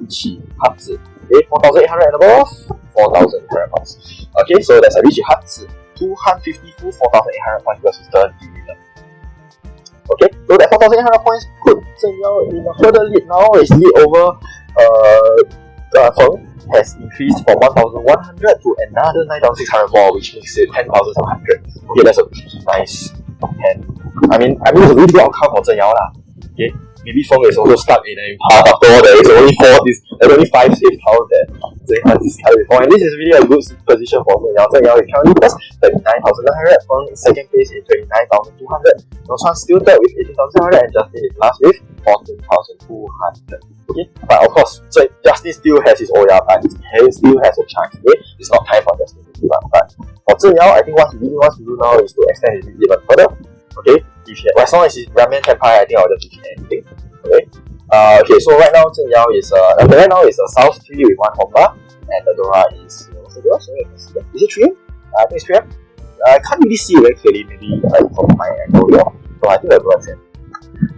Speaker 1: Richi Hatzi. Okay, 4,800 and above, 4,800 points. Okay, so that's a Richi Hatzi. 254, 4,800 points because it's the dealer. Okay, so that 4,800 points put Zheng Yao in a further lead now. His lead over Feng has increased from 1,100 to another 9,600 more, which makes it 10,700. Okay, that's a pretty nice hand. I mean, it's a really good outcome for Zheng Yao lah. Okay, maybe Feng is also stuck in an impasse after all. There's only 5 safe tiles that Zheng Yao has discarded before, and this is really a good position for Zheng Yao. Zheng Yao is currently first, 39,900. Feng is second place in 29,200. Yongchuan still third with 18,700, and Justin is last with 14,200. Okay, but of course, so Justin still has his Oya, but he still has a chance. Okay, it's not time for Justin to give up. But for Zheng Yao, I think what he really wants to do now is to extend his lead even further. Okay, as long as he's Ramen Tempai, I think I'll just give him anything. Okay. Okay, so right now Zheng Yao is a South 3 with 1 Honda, and the Dora is is it 3M? I think it's 3M. I can't really see it very clearly, maybe like from my angle here. So I think the Dora is 3M.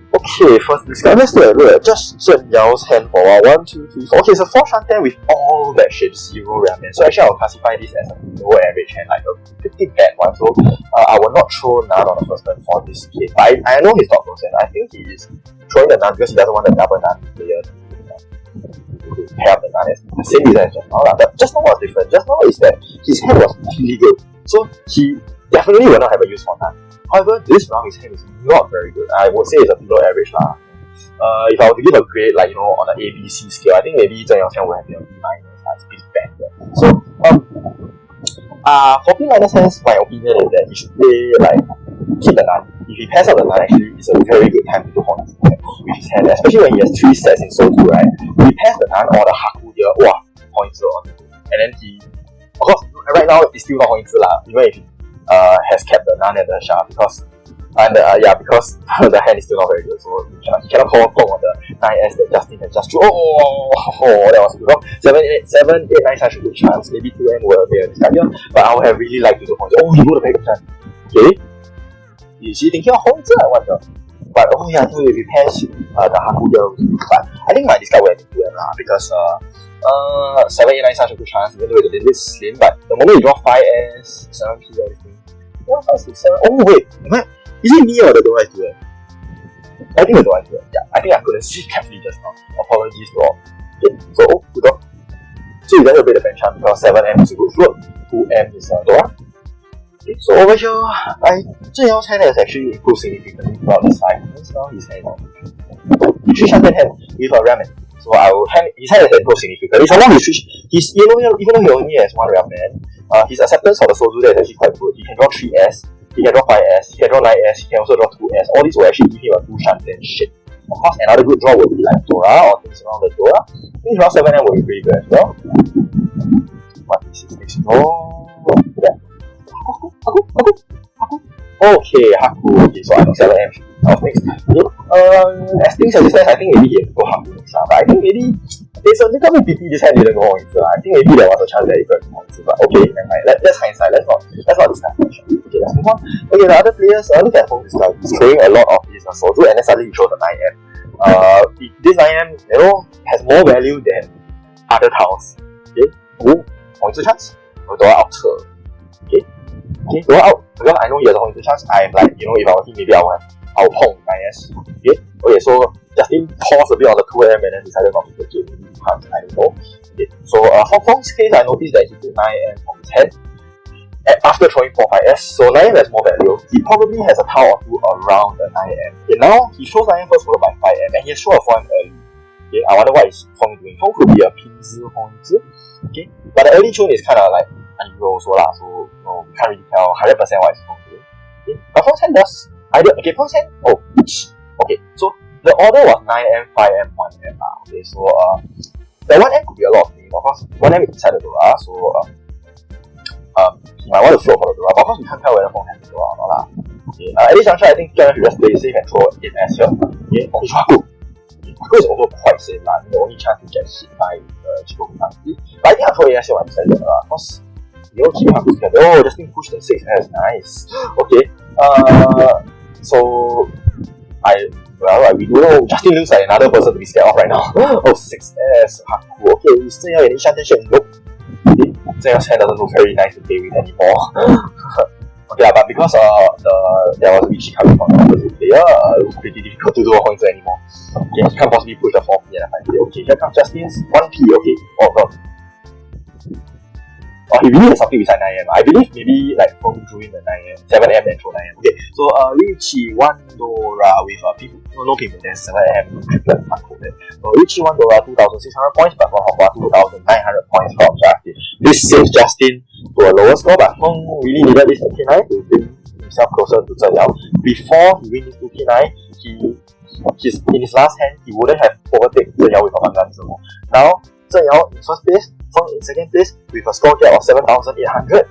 Speaker 1: Okay, first discard. Let's look at just Zheng Yao's hand for 1, 2, 3, 4. Okay, it's a 4 Shantan with all that shape 0 Ramen. So actually, I'll classify this as a below average hand, like a pretty bad one. So I will not throw none on the first turn for this case. But I know his thought process. I think he is throwing the nun because he doesn't want the double nun player to pair up the nun. It's the same reason as just now. But just now was different. Just now is that his hand was really good. So he definitely will not have a use for nun. However, this round his hand is not very good. I would say it's a below average lah. If I were to give a grade, like on an ABC scale, I think maybe Zheng Yao's hand will have a B-. It's pretty bad. So for B- hands, my opinion is that he should play like keep the nun. If he passes out the nun, actually, it's a very good time to do Hong with his hand, especially when he has 3 sets in Soul 2, right? If he passes the nun or the Haku here, wow, Hong on. And then he, of course, right now it's still not Hong even if he has kept the nun and the Sha, because because the hand is still not very good, so he cannot call Gong on the 9S that Justin has just drew. That was good. 7, 8, 9 such a good chance. Maybe 2M will be a discard here, but I would have really liked to do Hong. He wrote a very good chance. Okay. Is he thinking of Hong? I wonder. But so if he pass the Haku here, but I think my discard will have been 2M because 7, 8, 9 such a good chance, even though it's a little bit slim, but the moment you draw 5S, 7P, everything. 1, 5, 6, 7. Oh wait, is it me or the door has to it? I think the door has to it. Yeah, I think I couldn't see carefully just now. Apologies to all. Okay, so we got. So you guys will play the bench hand because 7M is a good float, 2M is a Dora. Okay, so over here, Zheng Yao's hand has actually improved significantly throughout this 5 minutes now. His hand he 3-handed hand with a Ramen. So his hand has improved significantly. So long he's even though he only has 1 Ramen, his acceptance for the Sozu is actually quite good. He can draw 3S. He can draw 5S, he can draw 9S, he can also draw 2S. All these will actually give him a 2 Shanten shit. Of course, another good draw will be like Dora or things around the Dora. Things around 7M will be pretty good as well. What is his next draw? Yeah. Haku. Okay, Haku. Okay, so I think 7M should be out next. Okay. As things stand, I think maybe he has to go Haku next time. But I think maybe there's a little bit pity this hand didn't go on. I think maybe there was a chance that he could go on. But okay, never mind. Let's hindsight. Let's not discuss. Okay, let's move on. Okay, the other players, look at Hong this guy. He's throwing a lot of his Soju, and then suddenly he throws a 9M. This 9M, has more value than other tiles. Okay, Hong chance. Dora out. Okay, Dora out. Because I know he has a Hong chance. I'm like, if I were him, maybe I'll Hong 9S. Okay, so Justin paused a bit on the 2M and then decided not to take it. Maybe he can't, I don't know. Okay, so for Hong's case, I noticed that he put 9M from his hand after throwing 4-5S, so 9M has more value. He probably has a tile or 2 around the 9M. Okay, now he shows 9M first followed by 5M, and he has shown a 4M early. Okay, I wonder what is Hong doing. Hong could be a Pinzi Hongzi. Okay, but the early tune is kind of like unusual also lah, so we can't really tell 100% what is Hong doing. Okay, but Hong's hand does either. Okay, Hong's hand. Okay, so the order was 9M, 5M, 1M. Okay, so the 1M could be a lot of things. Of course, 1M is inside the Dora, so he might want to float for the Dora, but of course we can't tell whether Hong has the Dora or not. Okay, at this juncture, I think Kian should just play safe and throw 8S here. Okay, Hong Haku. Haku is also quite safe, the only chance to get hit by the Chico Kutanki. But I think I'll throw 8S here when I decided, because keep Haku together. Just think push the 6S, nice. Okay, so we do know Justin looks like another person to be scared of right now. 6S, Haku. Okay, we still have any Shanten. Nope. Zheng Yao's hand doesn't look very nice to play with anymore. Okay, but because there was Richie coming from the opposite player, it was pretty difficult to do a Hongzi anymore. Okay, he can't possibly push the 4P and a 5P. Okay, here comes Justin's 1P. Okay, oh god. He really has something beside 9M. I believe maybe like Hong drew in the 9M, 7M and throw 9M. Okay, so Richie 1 Dora with no payment, there's 7M triplet uncoded. So Richie 1 Dora 2,600 points, but for Hong 2,900 points from Justin. This saves Justin to a lower score, but Hong really needed this 2K9 to bring himself closer to Zheng Yao. Before he wins this 2K9, in his last hand, he wouldn't have overtaken Zheng Yao with a Mangan Zemo. Now, Zheng Yao in first place, Hong in second place with a score gap of 7,800.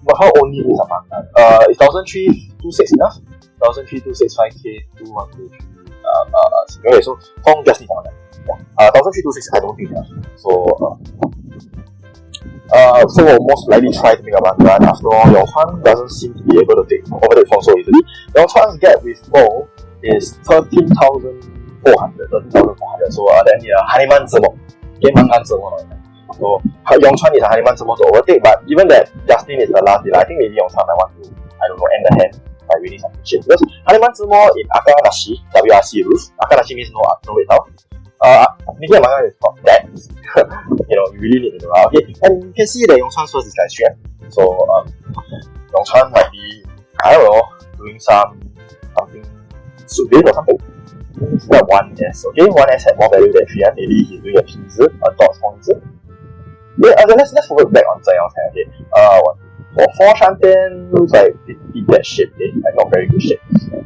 Speaker 1: Hong only needs a Mangan. Is 1,326 enough? 1,326, 5K, 2, 1, 2, 3. Okay, so Hong just needs a Mangan. 1,326, I don't think enough. So we'll most likely try to make a Mangan. After all, Yao Chuan doesn't seem to be able to overtake Hong so easily. Yao Chuan's gap with Hong is 13,400. So then Hanuman Zemo. Okay, Mangan Zemo. So Yong Chuan is a Hanuman Zemo to overtake, but given that Justin is the last dealer, I think maybe Yong Chuan might want to, end the hand by winning some shit. Because Hanuman Zemo in Akanashi, WRC rules, Akanashi means no wait out. Making a Mangan is not that easy. You really need to know. Okay, and you can see that Yong Chuan's first is guy strength. So Yong Chuan might be, doing something stupid or something. He's got 1S. Okay, 1S had more value than 3M. Maybe he's doing a Pinzi, a Dots Hongzi. Yeah, let's forward back on Zheng Yao's hand. Okay, for 4 Shanten looks like it beat that shit. Okay, I not very good shape.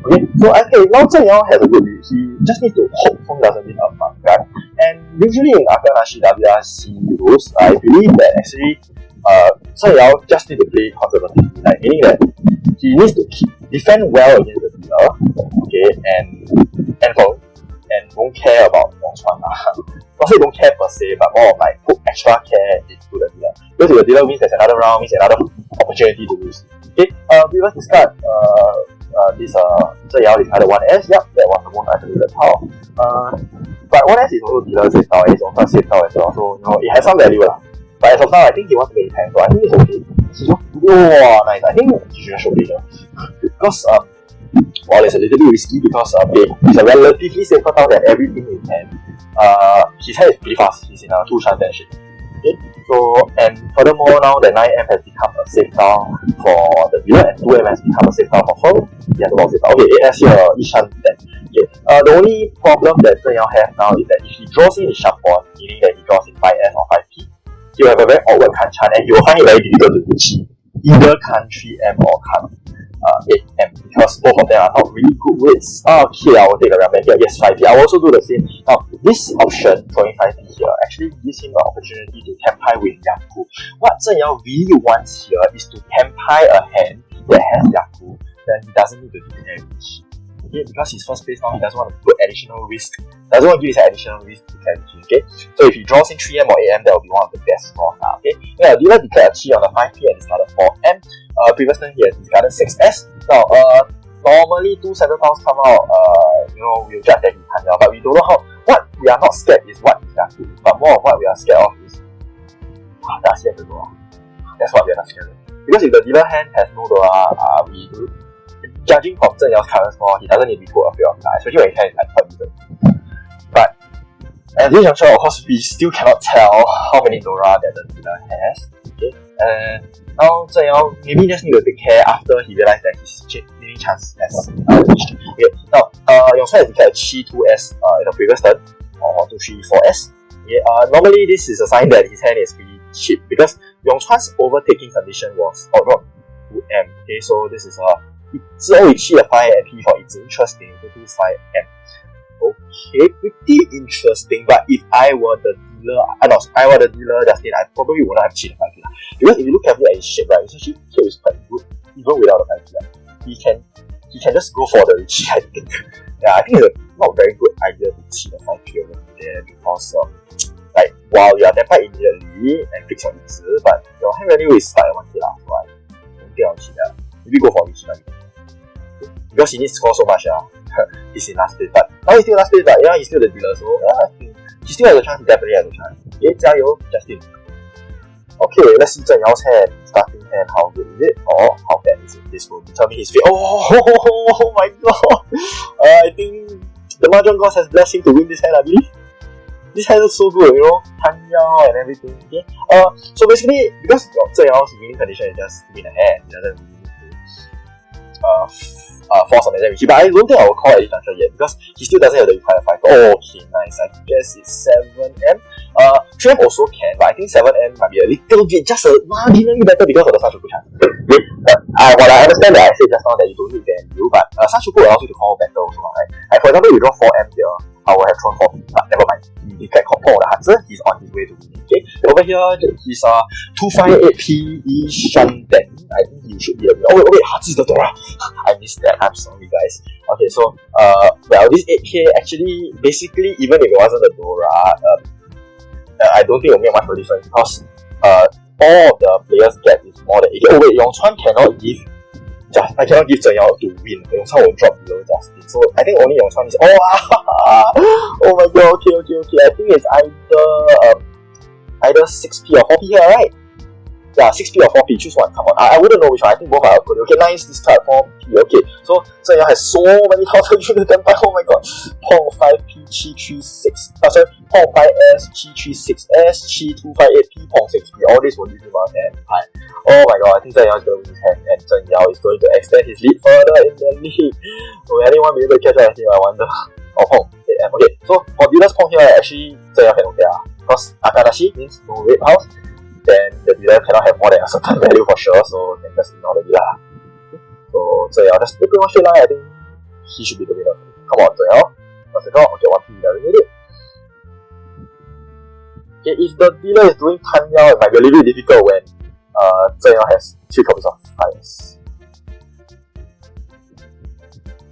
Speaker 1: Okay, so I think now Zheng Yao has a good lead. He just needs to hope Feng doesn't win a fun guy. And usually in Akanashi WRC rules, I believe that actually Zheng Yao just need to play conservatively, like meaning that he needs to defend well against the dealer, okay, and Feng, and won't care about Yongchuan. Not say don't care per se, but more of like put extra care into the dealer. Because if the dealer wins, there's another round, means another opportunity to lose. Okay, previous discard, this Zheng Yao discarded 1S, yep, that was the most isolated tile. But 1S is also dealer safe tile, it's also safe tile as well, so it has some value lah. But as of now, I think he wants to make it 10, so I think it's okay. Oh, nice. I think he should show later. Because while it's a little bit risky because it's a relatively safer tile than everything in hand. His hand is pretty fast, he's in a 2-chance dash. Okay, so and furthermore now the 9M has become a safe tile for the dealer and 2M has become a safe tile for Feng. He has a lot of safe tile. Okay, 8S here, each chance then. Okay. The only problem that Zheng Yao has now is that if he draws in his sharp one, meaning that he draws in 5S or 5P, he will have a very awkward Kanchan and he will find it very difficult to achieve either country M or count 8M because both of them are not really good weights. Okay, I will take a ramp here. Yes, 5P. I will also do the same. Now, this option, throwing 5P here, actually gives him the opportunity to Tenpai with Yaku. What Zheng Yao really wants here is to Tenpai a hand that has Yaku, then he doesn't need to declare reach. Okay, because his first place now, he doesn't want to put additional risk, doesn't want to give his additional risk to clarity. Okay, so if he draws in 3M or 8M, that will be one of the best draws now. Okay, yeah, dealer declared a Chi on the 5P and discarded 4M. Previous turn he has discarded 6S. Now, normally 2 center tiles come out, we'll judge that he can't, but we don't know how. What we are not scared is what he has to do, but more of what we are scared of is does he have the Dora? That's what we are not scared of. Because if the dealer hand has no Dora, judging from Zheng Yao's current score, he doesn't need to be too afraid of that, especially when his hand is like quite decent. But at this juncture, of course, we still cannot tell how many Dora that the dealer has. Okay, and now Zheng Yao maybe just need to take care after he realized that his winning chance has reached. Okay, now Yongchuan has declared Chi 2S in the previous turn, or 1, 2, 3, 4S. Okay, normally this is a sign that his hand is pretty cheap because Yongchuan's overtaking condition was not 2M. Okay, so this is之后一期的 5MP for it's interesting to do 5M. Okay, pretty interesting. But if I were the dealer, Justin, I probably wouldn't have cheated 5P. Because if you look carefully at his shape, right, his shape is quite good, even without the 5P. He can just go for the Richie, I think. Yeah, I think it's not a very good idea to cheat the 5P over there because like while you are Tenpai immediately and fix your Itzy, but your hand value is stuck at 1K lah, so I don't think I'll cheat that. Maybe go for Richie. Because he needs to score so much, he's in last place. But now he's still last place, but yeah, he's still the dealer, so I think he still has a chance, he definitely has a chance. Okay, 加油, Justin. Okay, let's see Zheng Yao's hand, starting hand, how good is it, or how bad is it? This will determine his fate. Oh my god! I think the Mahjong gods has blessed him to win this hand, I believe. This hand looks so good, Tan Yao and everything. Okay, so basically, because Zheng Yao's winning condition is just win a hand, he doesn't really need to force on the but I don't think I will call at this juncture yet because he still doesn't have the required 5. Okay, nice. I guess it's 7M. 3M also can, but I think 7M might be a little bit just a marginally better because of the Sanchoku chance. Okay, while I understand that I said just now that you don't need value, but Sanchoku allows you to call better also, right? Like for example, you draw 4M here, I will have thrown 4P, but never mind. He declared Compo on the Hatsu, he's on his way to winning. Okay, over here, he's 258P Shanten. I think he should be a winner. Oh wait, Hatsu is the Dora. I missed that. I'm sorry, guys. Okay, so this 8K actually, basically, even if it wasn't the Dora, I don't think it will make much of a difference because all of the players get is more than 8K. Oh wait, Yongchuan cannot give. I cannot give Zheng Yao to win. Yongchuan will drop below Justin. So I think only Yongchuan is. Oh my god. Okay. I think it's either 6P or 4P here, right? Yeah, 6P or 4P. Choose one. Come on. I wouldn't know which one. I think both are good. Okay, nice. This card 4P. Okay, so Zheng Yao has so many tiles to use them by. Oh my god. Pong 5P, Chi 36. Sorry, Pong 5S, Chi 36S, Chi 258P, Pong 6P. All this will give him a hand. Oh my god, I think Zheng Yao is going to win his hand, and Zheng Yao is going to extend his lead further in the league. Will anyone be able to catch up with him, I wonder? Oh, Pong 8M. Okay, so for dealer's Pong here, actually Zheng Yao can okay because Akanashi means no red house. Then the dealer cannot have more than a certain value for sure, so you can just ignore the dealer. Okay. So Zheng Yao, just look at one straight line, I think he should be the winner. Come on, Zheng Yao. What's the call? Okay, 1P, we made it. Okay, if the dealer is doing Tan Yao, it might be a little bit difficult when Zheng Yao has 3 copies of fires.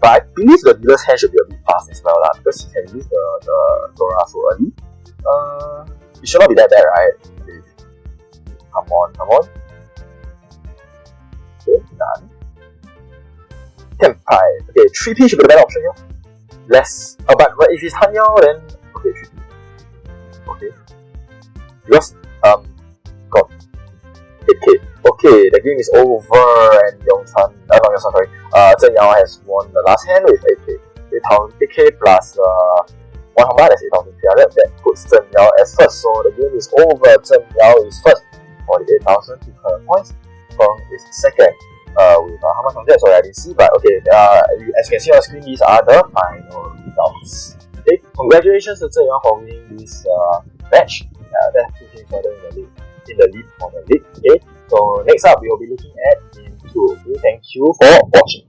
Speaker 1: But I believe the dealer's hand should be a bit fast as well, because he can use the Dora so early. It should not be that bad, right? Okay. Come on. Okay, done. Tenpai. Okay, 3P should be the better option here. Less. But if it's Tan Yao, then okay, 3P. Okay. Because got 8K. Okay, the game is over and Zheng Yao has won the last hand with 8K. 8K plus 1 that's 8,300. That puts Zheng Yao as first. So the game is over. Zheng Yao is first. 48,200 points. Feng is second. With how much on that? Sorry, I didn't see, but okay. As you can see on the screen, these are the final results. Okay, congratulations to Zheng Yao for winning this match. That puts him further in the lead for the league. Okay, so next up we will be looking at game 2. Okay, thank you for watching.